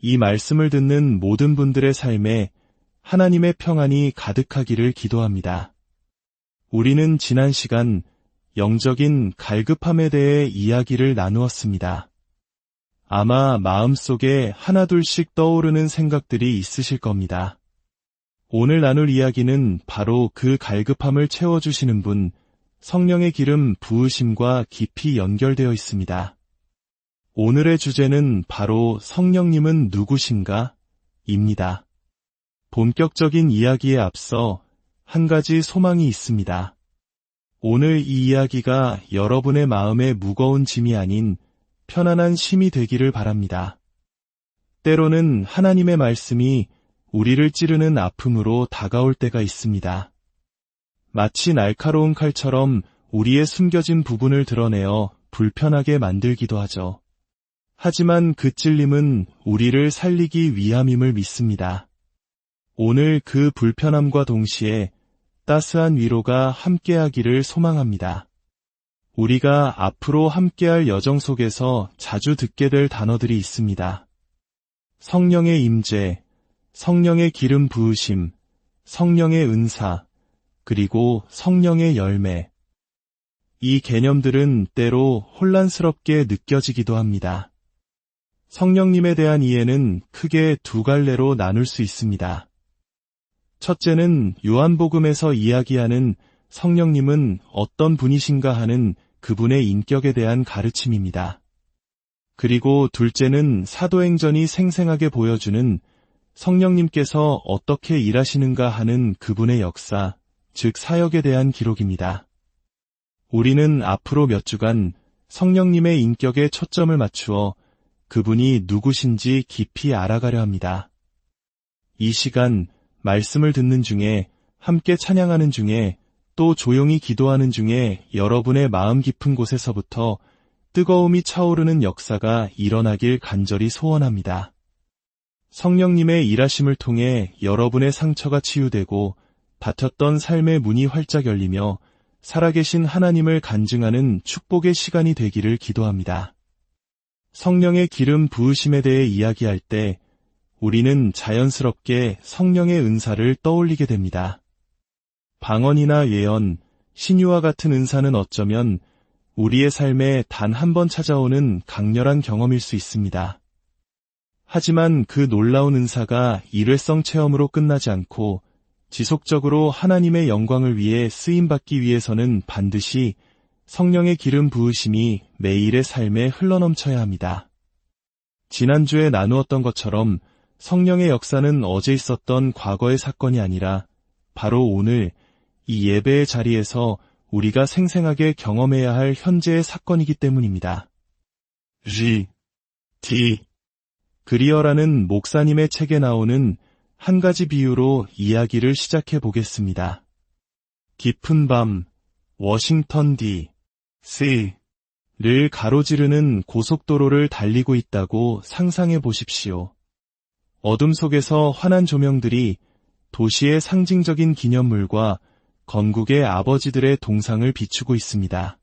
이 말씀을 듣는 모든 분들의 삶에 하나님의 평안이 가득하기를 기도합니다. 우리는 지난 시간 영적인 갈급함에 대해 이야기를 나누었습니다. 아마 마음속에 하나둘씩 떠오르는 생각들이 있으실 겁니다. 오늘 나눌 이야기는 바로 그 갈급함을 채워주시는 분, 성령의 기름 부으심과 깊이 연결되어 있습니다. 오늘의 주제는 바로 성령님은 누구신가? 입니다. 본격적인 이야기에 앞서 한 가지 소망이 있습니다. 오늘 이 이야기가 여러분의 마음에 무거운 짐이 아닌 편안한 쉼이 되기를 바랍니다. 때로는 하나님의 말씀이 우리를 찌르는 아픔으로 다가올 때가 있습니다. 마치 날카로운 칼처럼 우리의 숨겨진 부분을 드러내어 불편하게 만들기도 하죠. 하지만 그 찔림은 우리를 살리기 위함임을 믿습니다. 오늘 그 불편함과 동시에 따스한 위로가 함께하기를 소망합니다. 우리가 앞으로 함께할 여정 속에서 자주 듣게 될 단어들이 있습니다. 성령의 임재, 성령의 기름 부으심, 성령의 은사, 그리고 성령의 열매. 이 개념들은 때로 혼란스럽게 느껴지기도 합니다. 성령님에 대한 이해는 크게 두 갈래로 나눌 수 있습니다. 첫째는 요한복음에서 이야기하는 성령님은 어떤 분이신가 하는 그분의 인격에 대한 가르침입니다. 그리고 둘째는 사도행전이 생생하게 보여주는 성령님께서 어떻게 일하시는가 하는 그분의 역사, 즉 사역에 대한 기록입니다. 우리는 앞으로 몇 주간 성령님의 인격에 초점을 맞추어 그분이 누구신지 깊이 알아가려 합니다. 이 시간 말씀을 듣는 중에, 함께 찬양하는 중에, 또 조용히 기도하는 중에 여러분의 마음 깊은 곳에서부터 뜨거움이 차오르는 역사가 일어나길 간절히 소원합니다. 성령님의 일하심을 통해 여러분의 상처가 치유되고 닫혔던 삶의 문이 활짝 열리며 살아계신 하나님을 간증하는 축복의 시간이 되기를 기도합니다. 성령의 기름 부으심에 대해 이야기할 때 우리는 자연스럽게 성령의 은사를 떠올리게 됩니다. 방언이나 예언, 신유와 같은 은사는 어쩌면 우리의 삶에 단 한 번 찾아오는 강렬한 경험일 수 있습니다. 하지만 그 놀라운 은사가 일회성 체험으로 끝나지 않고 지속적으로 하나님의 영광을 위해 쓰임받기 위해서는 반드시 성령의 기름 부으심이 매일의 삶에 흘러넘쳐야 합니다. 지난주에 나누었던 것처럼 성령의 역사는 어제 있었던 과거의 사건이 아니라 바로 오늘 이 예배의 자리에서 우리가 생생하게 경험해야 할 현재의 사건이기 때문입니다. 그리어라는 목사님의 책에 나오는 한 가지 비유로 이야기를 시작해 보겠습니다. 깊은 밤, 워싱턴 D.C.를 가로지르는 고속도로를 달리고 있다고 상상해 보십시오. 어둠 속에서 환한 조명들이 도시의 상징적인 기념물과 건국의 아버지들의 동상을 비추고 있습니다.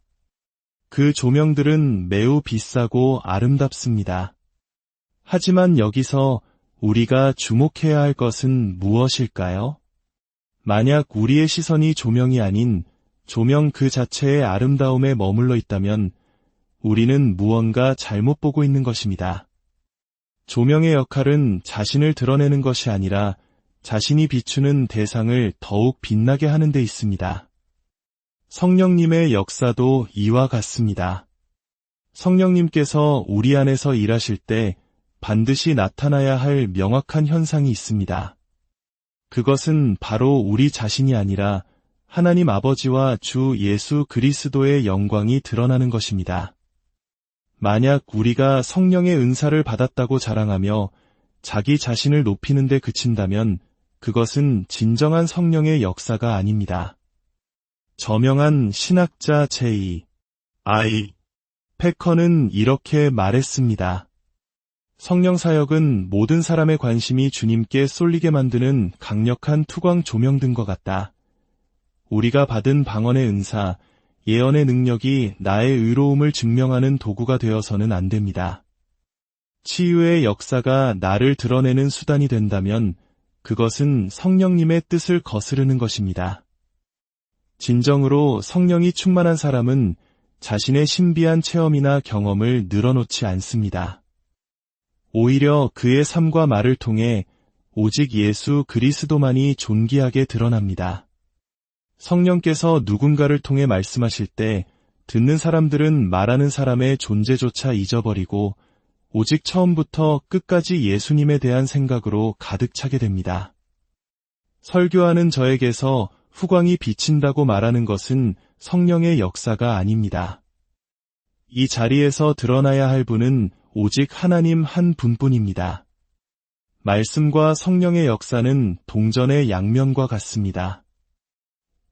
그 조명들은 매우 비싸고 아름답습니다. 하지만 여기서 우리가 주목해야 할 것은 무엇일까요? 만약 우리의 시선이 조명이 아닌 조명 그 자체의 아름다움에 머물러 있다면 우리는 무언가 잘못 보고 있는 것입니다. 조명의 역할은 자신을 드러내는 것이 아니라 자신이 비추는 대상을 더욱 빛나게 하는 데 있습니다. 성령님의 역사도 이와 같습니다. 성령님께서 우리 안에서 일하실 때 반드시 나타나야 할 명확한 현상이 있습니다. 그것은 바로 우리 자신이 아니라 하나님 아버지와 주 예수 그리스도의 영광이 드러나는 것입니다. 만약 우리가 성령의 은사를 받았다고 자랑하며 자기 자신을 높이는 데 그친다면 그것은 진정한 성령의 역사가 아닙니다. 저명한 신학자 J.I. 패커는 이렇게 말했습니다. 성령 사역은 모든 사람의 관심이 주님께 쏠리게 만드는 강력한 투광 조명등과 같다. 우리가 받은 방언의 은사, 예언의 능력이 나의 의로움을 증명하는 도구가 되어서는 안 됩니다. 치유의 역사가 나를 드러내는 수단이 된다면 그것은 성령님의 뜻을 거스르는 것입니다. 진정으로 성령이 충만한 사람은 자신의 신비한 체험이나 경험을 늘어놓지 않습니다. 오히려 그의 삶과 말을 통해 오직 예수 그리스도만이 존귀하게 드러납니다. 성령께서 누군가를 통해 말씀하실 때 듣는 사람들은 말하는 사람의 존재조차 잊어버리고 오직 처음부터 끝까지 예수님에 대한 생각으로 가득 차게 됩니다. 설교하는 저에게서 후광이 비친다고 말하는 것은 성령의 역사가 아닙니다. 이 자리에서 드러나야 할 분은 오직 하나님 한 분뿐입니다. 말씀과 성령의 역사는 동전의 양면과 같습니다.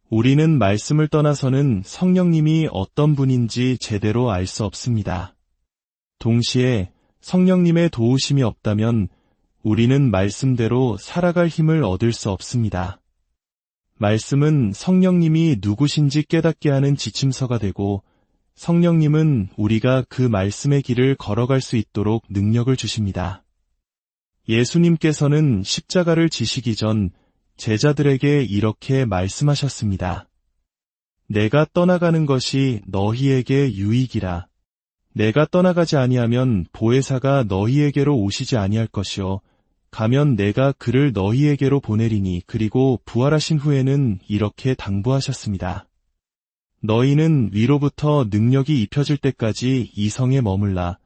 우리는 말씀을 떠나서는 성령님이 어떤 분인지 제대로 알 수 없습니다. 동시에 성령님의 도우심이 없다면 우리는 말씀대로 살아갈 힘을 얻을 수 없습니다. 말씀은 성령님이 누구신지 깨닫게 하는 지침서가 되고 성령님은 우리가 그 말씀의 길을 걸어갈 수 있도록 능력을 주십니다. 예수님께서는 십자가를 지시기 전 제자들에게 이렇게 말씀하셨습니다. 내가 떠나가는 것이 너희에게 유익이라. 내가 떠나가지 아니하면 보혜사가 너희에게로 오시지 아니할 것이요 가면 내가 그를 너희에게로 보내리니. 그리고 부활하신 후에는 이렇게 당부하셨습니다. 너희는 위로부터 능력이 입혀질 때까지 이 성에 머물라.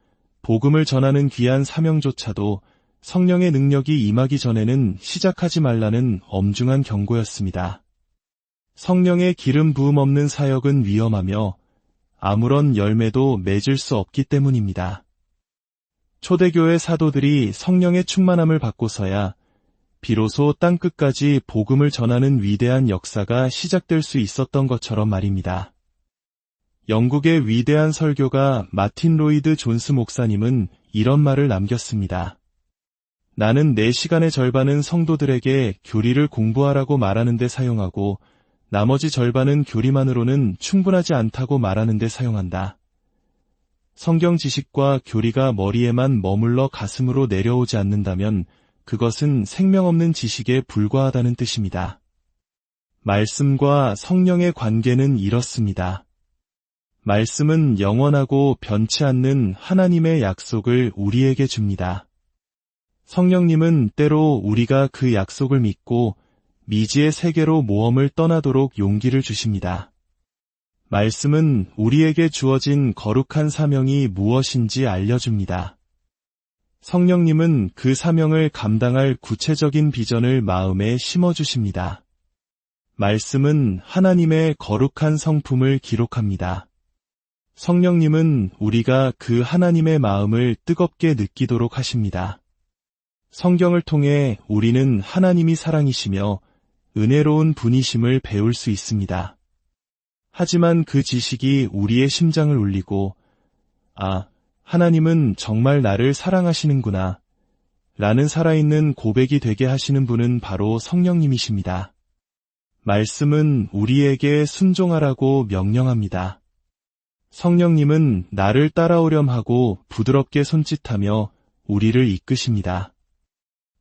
복음을 전하는 귀한 사명조차도 성령의 능력이 임하기 전에는 시작하지 말라는 엄중한 경고였습니다. 성령의 기름 부음 없는 사역은 위험하며 아무런 열매도 맺을 수 없기 때문입니다. 초대교회 사도들이 성령의 충만함을 받고서야 비로소 땅끝까지 복음을 전하는 위대한 역사가 시작될 수 있었던 것처럼 말입니다. 영국의 위대한 설교가 마틴 로이드 존스 목사님은 이런 말을 남겼습니다. 나는 내 시간의 절반은 성도들에게 교리를 공부하라고 말하는 데 사용하고 나머지 절반은 교리만으로는 충분하지 않다고 말하는 데 사용한다. 성경 지식과 교리가 머리에만 머물러 가슴으로 내려오지 않는다면 그것은 생명 없는 지식에 불과하다는 뜻입니다. 말씀과 성령의 관계는 이렇습니다. 말씀은 영원하고 변치 않는 하나님의 약속을 우리에게 줍니다. 성령님은 때로 우리가 그 약속을 믿고 미지의 세계로 모험을 떠나도록 용기를 주십니다. 말씀은 우리에게 주어진 거룩한 사명이 무엇인지 알려줍니다. 성령님은 그 사명을 감당할 구체적인 비전을 마음에 심어주십니다. 말씀은 하나님의 거룩한 성품을 기록합니다. 성령님은 우리가 그 하나님의 마음을 뜨겁게 느끼도록 하십니다. 성경을 통해 우리는 하나님이 사랑이시며 은혜로운 분이심을 배울 수 있습니다. 하지만 그 지식이 우리의 심장을 울리고 하나님은 정말 나를 사랑하시는구나 라는 살아있는 고백이 되게 하시는 분은 바로 성령님이십니다. 말씀은 우리에게 순종하라고 명령합니다. 성령님은 나를 따라오렴 하고 부드럽게 손짓하며 우리를 이끄십니다.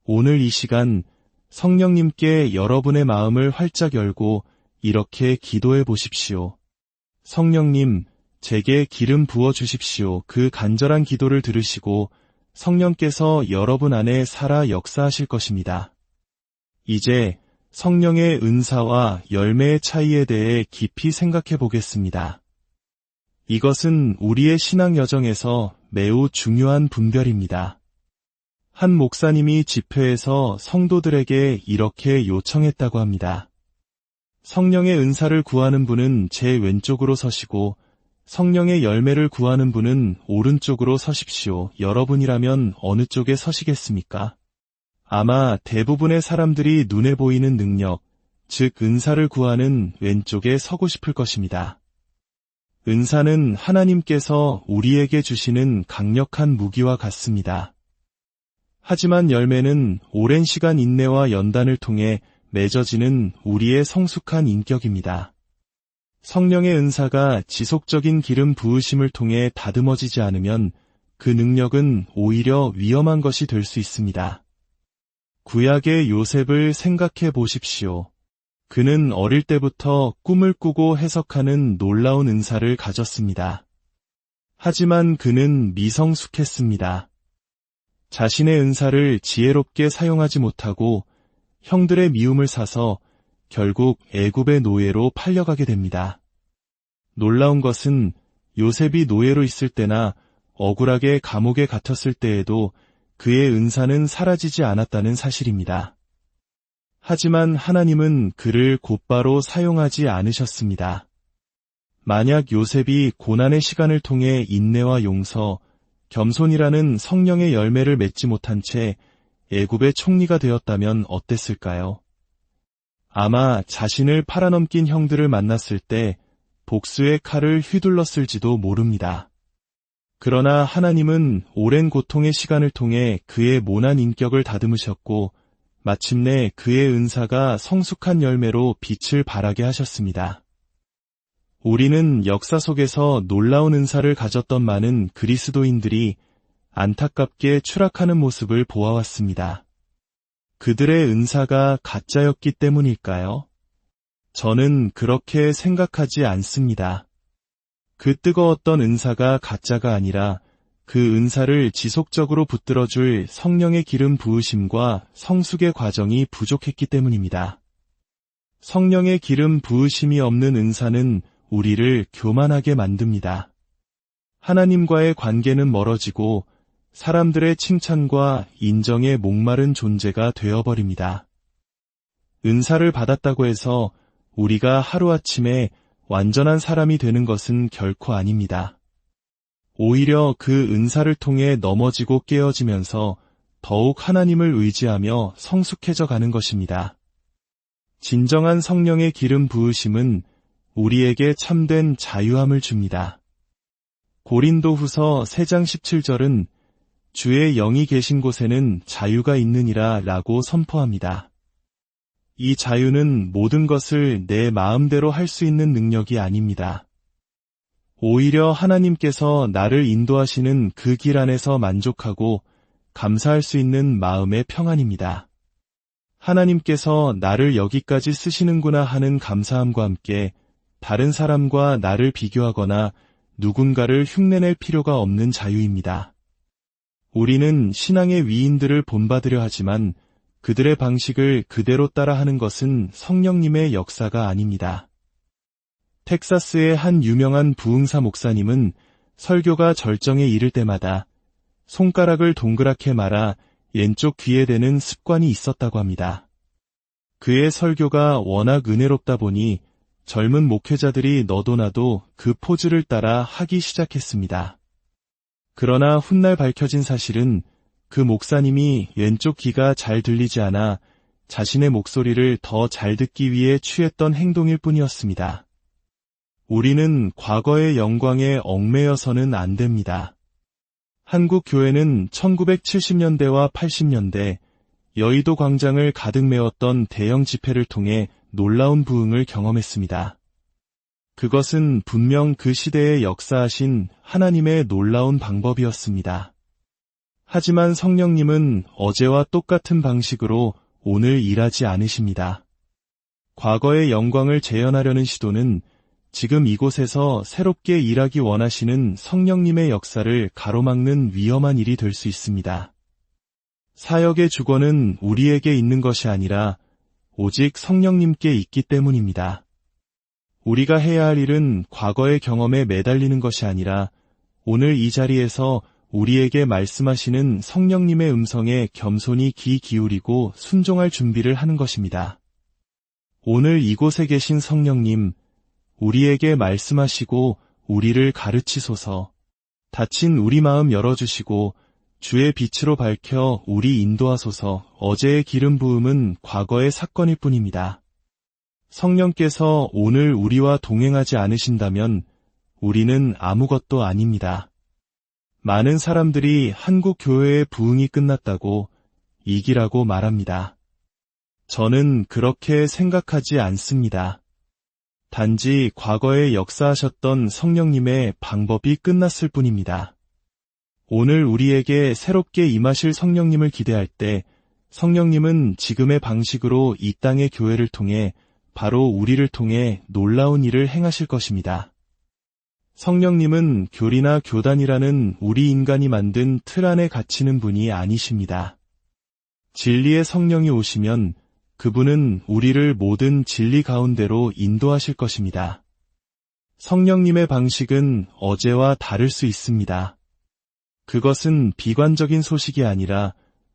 오늘 이 시간 성령님께 여러분의 마음을 활짝 열고 이렇게 기도해 보십시오. 성령님, 제게 기름 부어 주십시오. 그 간절한 기도를 들으시고 성령께서 여러분 안에 살아 역사하실 것입니다. 이제 성령의 은사와 열매의 차이에 대해 깊이 생각해 보겠습니다. 이것은 우리의 신앙 여정에서 매우 중요한 분별입니다. 한 목사님이 집회에서 성도들에게 이렇게 요청했다고 합니다. 성령의 은사를 구하는 분은 제 왼쪽으로 서시고 성령의 열매를 구하는 분은 오른쪽으로 서십시오. 여러분이라면 어느 쪽에 서시겠습니까? 아마 대부분의 사람들이 눈에 보이는 능력, 즉 은사를 구하는 왼쪽에 서고 싶을 것입니다. 은사는 하나님께서 우리에게 주시는 강력한 무기와 같습니다. 하지만 열매는 오랜 시간 인내와 연단을 통해 맺어지는 우리의 성숙한 인격입니다. 성령의 은사가 지속적인 기름 부으심을 통해 다듬어지지 않으면 그 능력은 오히려 위험한 것이 될 수 있습니다. 구약의 요셉을 생각해 보십시오. 그는 어릴 때부터 꿈을 꾸고 해석하는 놀라운 은사를 가졌습니다. 하지만 그는 미성숙했습니다. 자신의 은사를 지혜롭게 사용하지 못하고 형들의 미움을 사서 결국 애굽의 노예로 팔려가게 됩니다. 놀라운 것은 요셉이 노예로 있을 때나 억울하게 감옥에 갇혔을 때에도 그의 은사는 사라지지 않았다는 사실입니다. 하지만 하나님은 그를 곧바로 사용하지 않으셨습니다. 만약 요셉이 고난의 시간을 통해 인내와 용서, 겸손이라는 성령의 열매를 맺지 못한 채 애굽의 총리가 되었다면 어땠을까요? 아마 자신을 팔아넘긴 형들을 만났을 때 복수의 칼을 휘둘렀을지도 모릅니다. 그러나 하나님은 오랜 고통의 시간을 통해 그의 모난 인격을 다듬으셨고 마침내 그의 은사가 성숙한 열매로 빛을 발하게 하셨습니다. 우리는 역사 속에서 놀라운 은사를 가졌던 많은 그리스도인들이 안타깝게 추락하는 모습을 보아왔습니다. 그들의 은사가 가짜였기 때문일까요? 저는 그렇게 생각하지 않습니다. 그 뜨거웠던 은사가 가짜가 아니라 그 은사를 지속적으로 붙들어줄 성령의 기름 부으심과 성숙의 과정이 부족했기 때문입니다. 성령의 기름 부으심이 없는 은사는 우리를 교만하게 만듭니다. 하나님과의 관계는 멀어지고 사람들의 칭찬과 인정에 목마른 존재가 되어버립니다. 은사를 받았다고 해서 우리가 하루아침에 완전한 사람이 되는 것은 결코 아닙니다. 오히려 그 은사를 통해 넘어지고 깨어지면서 더욱 하나님을 의지하며 성숙해져 가는 것입니다. 진정한 성령의 기름 부으심은 우리에게 참된 자유함을 줍니다. 고린도후서 3장 17절은 주의 영이 계신 곳에는 자유가 있느니라 라고 선포합니다. 이 자유는 모든 것을 내 마음대로 할 수 있는 능력이 아닙니다. 오히려 하나님께서 나를 인도하시는 그 길 안에서 만족하고 감사할 수 있는 마음의 평안입니다. 하나님께서 나를 여기까지 쓰시는구나 하는 감사함과 함께 다른 사람과 나를 비교하거나 누군가를 흉내낼 필요가 없는 자유입니다. 우리는 신앙의 위인들을 본받으려 하지만 그들의 방식을 그대로 따라하는 것은 성령님의 역사가 아닙니다. 텍사스의 한 유명한 부흥사 목사님은 설교가 절정에 이를 때마다 손가락을 동그랗게 말아 왼쪽 귀에 대는 습관이 있었다고 합니다. 그의 설교가 워낙 은혜롭다 보니 젊은 목회자들이 너도 나도 그 포즈를 따라 하기 시작했습니다. 그러나 훗날 밝혀진 사실은 그 목사님이 왼쪽 귀가 잘 들리지 않아 자신의 목소리를 더 잘 듣기 위해 취했던 행동일 뿐이었습니다. 우리는 과거의 영광에 얽매여서는 안 됩니다. 한국 교회는 1970년대와 80년대 여의도 광장을 가득 메웠던 대형 집회를 통해 놀라운 부흥을 경험했습니다. 그것은 분명 그 시대에 역사하신 하나님의 놀라운 방법이었습니다. 하지만 성령님은 어제와 똑같은 방식으로 오늘 일하지 않으십니다. 과거의 영광을 재현하려는 시도는 지금 이곳에서 새롭게 일하기 원하시는 성령님의 역사를 가로막는 위험한 일이 될 수 있습니다. 사역의 주권은 우리에게 있는 것이 아니라 오직 성령님께 있기 때문입니다. 우리가 해야 할 일은 과거의 경험에 매달리는 것이 아니라 오늘 이 자리에서 우리에게 말씀하시는 성령님의 음성에 겸손히 귀 기울이고 순종할 준비를 하는 것입니다. 오늘 이곳에 계신 성령님, 우리에게 말씀하시고 우리를 가르치소서. 닫힌 우리 마음 열어주시고 주의 빛으로 밝혀 우리 인도하소서. 어제의 기름 부음은 과거의 사건일 뿐입니다. 성령께서 오늘 우리와 동행하지 않으신다면 우리는 아무것도 아닙니다. 많은 사람들이 한국 교회의 부흥이 끝났다고 이기라고 말합니다. 저는 그렇게 생각하지 않습니다. 단지 과거에 역사하셨던 성령님의 방법이 끝났을 뿐입니다. 오늘 우리에게 새롭게 임하실 성령님을 기대할 때 성령님은 지금의 방식으로 이 땅의 교회를 통해 바로 우리를 통해 놀라운 일을 행하실 것입니다. 성령님은 교리나 교단이라는 우리 인간이 만든 틀 안에 갇히는 분이 아니십니다. 진리의 성령이 오시면 그분은 우리를 모든 진리 가운데로 인도하실 것입니다. 성령님의 방식은 어제와 다를 수 있습니다. 그것은 비관적인 소식이 아니라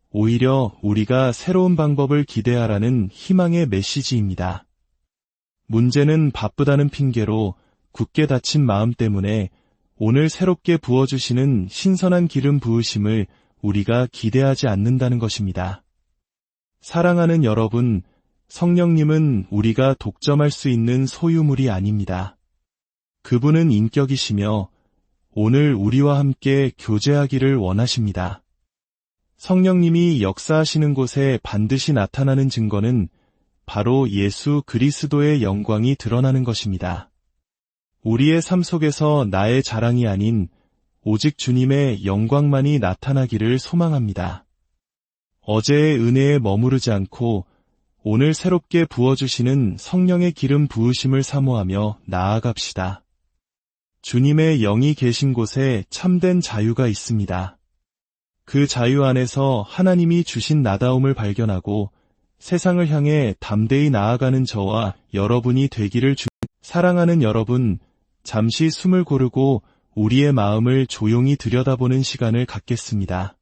오히려 우리가 새로운 방법을 기대하라는 희망의 메시지입니다. 문제는 바쁘다는 핑계로 굳게 닫힌 마음 때문에 오늘 새롭게 부어주시는 신선한 기름 부으심을 우리가 기대하지 않는다는 것입니다. 사랑하는 여러분, 성령님은 우리가 독점할 수 있는 소유물이 아닙니다. 그분은 인격이시며 오늘 우리와 함께 교제하기를 원하십니다. 성령님이 역사하시는 곳에 반드시 나타나는 증거는 바로 예수 그리스도의 영광이 드러나는 것입니다. 우리의 삶 속에서 나의 자랑이 아닌 오직 주님의 영광만이 나타나기를 소망합니다. 어제의 은혜에 머무르지 않고 오늘 새롭게 부어주시는 성령의 기름 부으심을 사모하며 나아갑시다. 주님의 영이 계신 곳에 참된 자유가 있습니다. 그 자유 안에서 하나님이 주신 나다움을 발견하고 세상을 향해 담대히 나아가는 저와 여러분이 되기를 사랑하는 여러분, 잠시 숨을 고르고 우리의 마음을 조용히 들여다보는 시간을 갖겠습니다.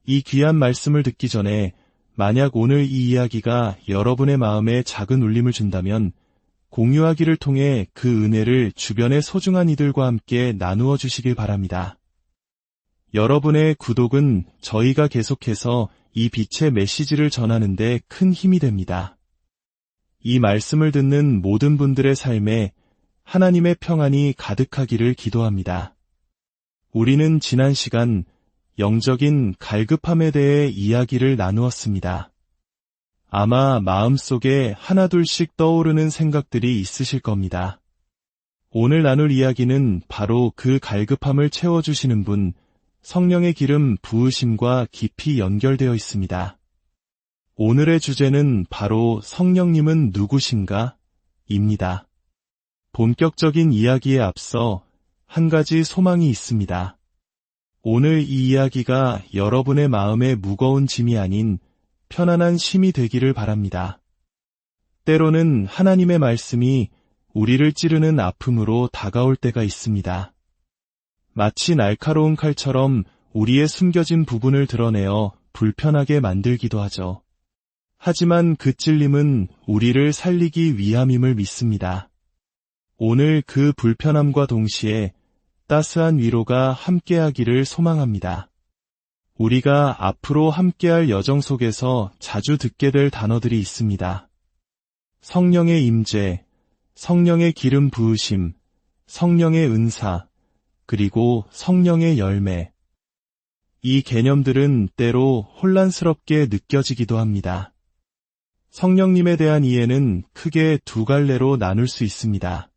이 귀한 말씀을 듣기 전에 만약 오늘 이 이야기가 여러분의 마음에 작은 울림을 준다면 공유하기를 통해 그 은혜를 주변의 소중한 이들과 함께 나누어 주시길 바랍니다. 여러분의 구독은 저희가 계속해서 이 빛의 메시지를 전하는 데 큰 힘이 됩니다. 이 말씀을 듣는 모든 분들의 삶에 하나님의 평안이 가득하기를 기도합니다. 우리는 지난 시간 영적인 갈급함에 대해 이야기를 나누었습니다. 아마 마음속에 하나둘씩 떠오르는 생각들이 있으실 겁니다. 오늘 나눌 이야기는 바로 그 갈급함을 채워주시는 분, 성령의 기름 부으심과 깊이 연결되어 있습니다. 오늘의 주제는 바로 성령님은 누구신가? 입니다. 본격적인 이야기에 앞서 한 가지 소망이 있습니다. 오늘 이 이야기가 여러분의 마음에 무거운 짐이 아닌 편안한 쉼이 되기를 바랍니다. 때로는 하나님의 말씀이 우리를 찌르는 아픔으로 다가올 때가 있습니다. 마치 날카로운 칼처럼 우리의 숨겨진 부분을 드러내어 불편하게 만들기도 하죠. 하지만 그 찔림은 우리를 살리기 위함임을 믿습니다. 오늘 그 불편함과 동시에 따스한 위로가 함께하기를 소망합니다. 우리가 앞으로 함께할 여정 속에서 자주 듣게 될 단어들이 있습니다. 성령의 임재, 성령의 기름 부으심, 성령의 은사, 그리고 성령의 열매. 이 개념들은 때로 혼란스럽게 느껴지기도 합니다. 성령님에 대한 이해는 크게 두 갈래로 나눌 수 있습니다.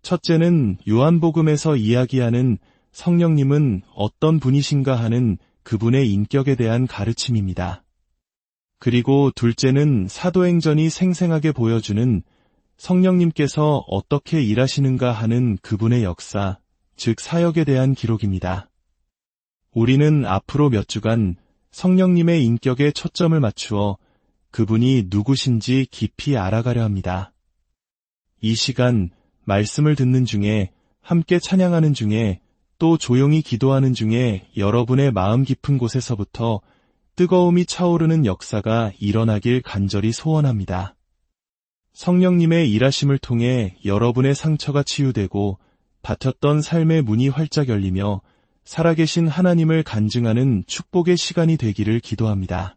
첫째는 요한복음에서 이야기하는 성령님은 어떤 분이신가 하는 그분의 인격에 대한 가르침입니다. 그리고 둘째는 사도행전이 생생하게 보여주는 성령님께서 어떻게 일하시는가 하는 그분의 역사, 즉 사역에 대한 기록입니다. 우리는 앞으로 몇 주간 성령님의 인격에 초점을 맞추어 그분이 누구신지 깊이 알아가려 합니다. 이 시간 말씀을 듣는 중에, 함께 찬양하는 중에, 또 조용히 기도하는 중에 여러분의 마음 깊은 곳에서부터 뜨거움이 차오르는 역사가 일어나길 간절히 소원합니다. 성령님의 일하심을 통해 여러분의 상처가 치유되고 닫혔던 삶의 문이 활짝 열리며 살아계신 하나님을 간증하는 축복의 시간이 되기를 기도합니다.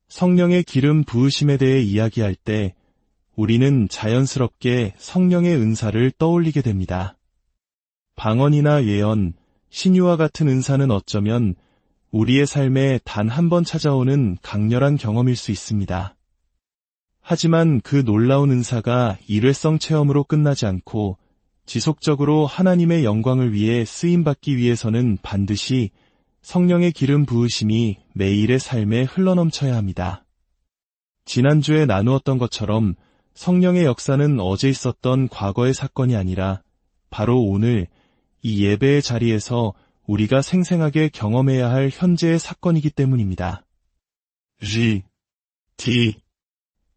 성령의 기름 부으심에 대해 이야기할 때 우리는 자연스럽게 성령의 은사를 떠올리게 됩니다. 방언이나 예언, 신유와 같은 은사는 어쩌면 우리의 삶에 단 한 번 찾아오는 강렬한 경험일 수 있습니다. 하지만 그 놀라운 은사가 일회성 체험으로 끝나지 않고 지속적으로 하나님의 영광을 위해 쓰임받기 위해서는 반드시 성령의 기름 부으심이 매일의 삶에 흘러넘쳐야 합니다. 지난주에 나누었던 것처럼 성령의 역사는 어제 있었던 과거의 사건이 아니라 바로 오늘 이 예배의 자리에서 우리가 생생하게 경험해야 할 현재의 사건이기 때문입니다.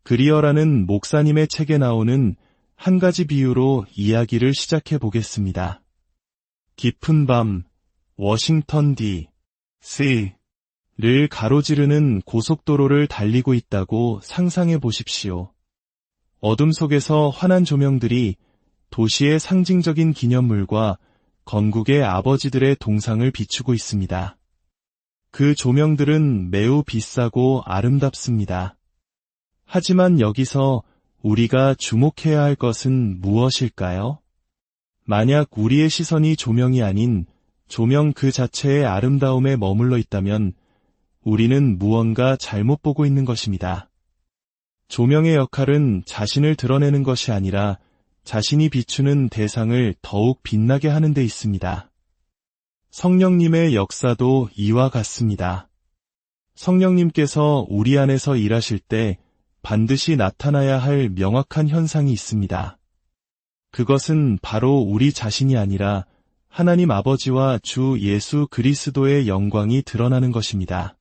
그리어라는 목사님의 책에 나오는 한 가지 비유로 이야기를 시작해 보겠습니다. 깊은 밤, 워싱턴 D.C.를 가로지르는 고속도로를 달리고 있다고 상상해 보십시오. 어둠 속에서 환한 조명들이 도시의 상징적인 기념물과 건국의 아버지들의 동상을 비추고 있습니다. 그 조명들은 매우 비싸고 아름답습니다. 하지만 여기서 우리가 주목해야 할 것은 무엇일까요? 만약 우리의 시선이 조명이 아닌 조명 그 자체의 아름다움에 머물러 있다면 우리는 무언가 잘못 보고 있는 것입니다. 조명의 역할은 자신을 드러내는 것이 아니라 자신이 비추는 대상을 더욱 빛나게 하는 데 있습니다. 성령님의 역사도 이와 같습니다. 성령님께서 우리 안에서 일하실 때 반드시 나타나야 할 명확한 현상이 있습니다. 그것은 바로 우리 자신이 아니라 하나님 아버지와 주 예수 그리스도의 영광이 드러나는 것입니다.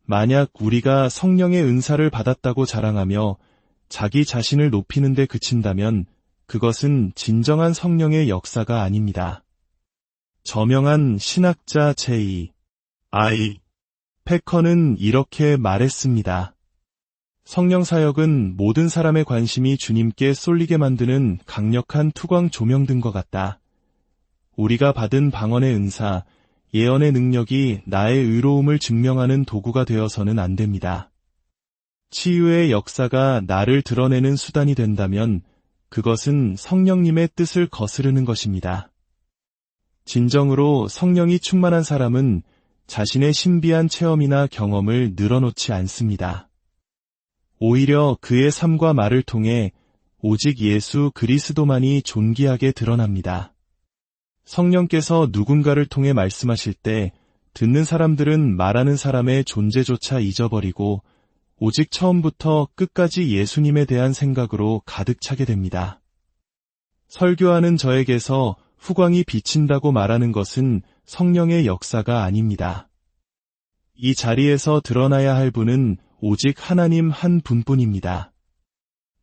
만약 우리가 성령의 은사를 받았다고 자랑하며 자기 자신을 높이는 데 그친다면 그것은 진정한 성령의 역사가 아닙니다. 저명한 신학자 J.I. 패커는 이렇게 말했습니다. 성령 사역은 모든 사람의 관심이 주님께 쏠리게 만드는 강력한 투광 조명등과 같다. 우리가 받은 방언의 은사, 예언의 능력이 나의 의로움을 증명하는 도구가 되어서는 안 됩니다. 치유의 역사가 나를 드러내는 수단이 된다면 그것은 성령님의 뜻을 거스르는 것입니다. 진정으로 성령이 충만한 사람은 자신의 신비한 체험이나 경험을 늘어놓지 않습니다. 오히려 그의 삶과 말을 통해 오직 예수 그리스도만이 존귀하게 드러납니다. 성령께서 누군가를 통해 말씀하실 때 듣는 사람들은 말하는 사람의 존재조차 잊어버리고 오직 처음부터 끝까지 예수님에 대한 생각으로 가득 차게 됩니다. 설교하는 저에게서 후광이 비친다고 말하는 것은 성령의 역사가 아닙니다. 이 자리에서 드러나야 할 분은 오직 하나님 한 분뿐입니다.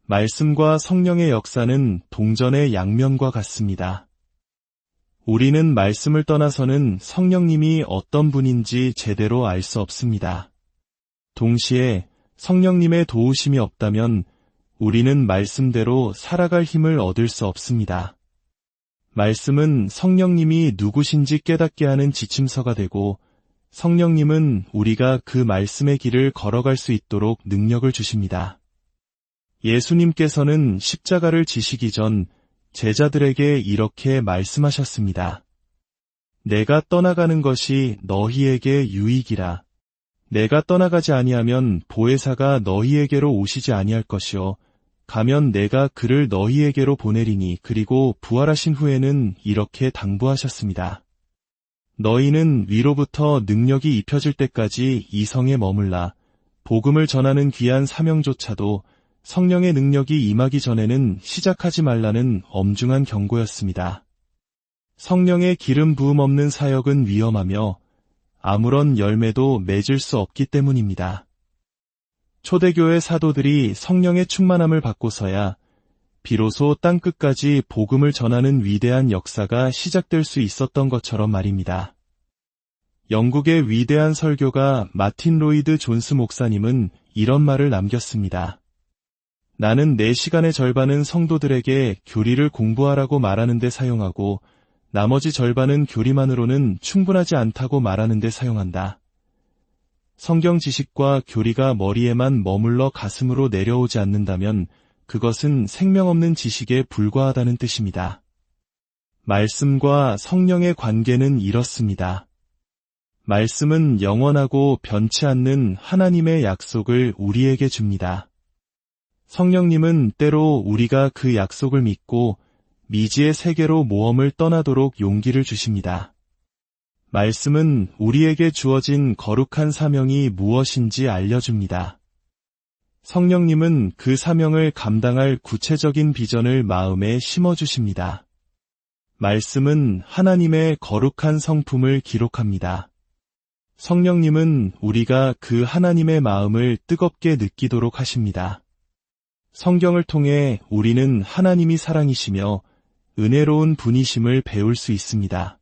말씀과 성령의 역사는 동전의 양면과 같습니다. 우리는 말씀을 떠나서는 성령님이 어떤 분인지 제대로 알 수 없습니다. 동시에 성령님의 도우심이 없다면 우리는 말씀대로 살아갈 힘을 얻을 수 없습니다. 말씀은 성령님이 누구신지 깨닫게 하는 지침서가 되고 성령님은 우리가 그 말씀의 길을 걸어갈 수 있도록 능력을 주십니다. 예수님께서는 십자가를 지시기 전 제자들에게 이렇게 말씀하셨습니다. 내가 떠나가는 것이 너희에게 유익이라. 내가 떠나가지 아니하면 보혜사가 너희에게로 오시지 아니할 것이요 가면 내가 그를 너희에게로 보내리니. 그리고 부활하신 후에는 이렇게 당부하셨습니다. 너희는 위로부터 능력이 입혀질 때까지 이 성에 머물라. 복음을 전하는 귀한 사명조차도 성령의 능력이 임하기 전에는 시작하지 말라는 엄중한 경고였습니다. 성령의 기름 부음 없는 사역은 위험하며 아무런 열매도 맺을 수 없기 때문입니다. 초대교회 사도들이 성령의 충만함을 받고서야 비로소 땅끝까지 복음을 전하는 위대한 역사가 시작될 수 있었던 것처럼 말입니다. 영국의 위대한 설교가 마틴 로이드 존스 목사님은 이런 말을 남겼습니다. 나는 내 시간의 절반은 성도들에게 교리를 공부하라고 말하는 데 사용하고 나머지 절반은 교리만으로는 충분하지 않다고 말하는 데 사용한다. 성경 지식과 교리가 머리에만 머물러 가슴으로 내려오지 않는다면 그것은 생명 없는 지식에 불과하다는 뜻입니다. 말씀과 성령의 관계는 이렇습니다. 말씀은 영원하고 변치 않는 하나님의 약속을 우리에게 줍니다. 성령님은 때로 우리가 그 약속을 믿고 미지의 세계로 모험을 떠나도록 용기를 주십니다. 말씀은 우리에게 주어진 거룩한 사명이 무엇인지 알려줍니다. 성령님은 그 사명을 감당할 구체적인 비전을 마음에 심어주십니다. 말씀은 하나님의 거룩한 성품을 기록합니다. 성령님은 우리가 그 하나님의 마음을 뜨겁게 느끼도록 하십니다. 성경을 통해 우리는 하나님이 사랑이시며 은혜로운 분이심을 배울 수 있습니다.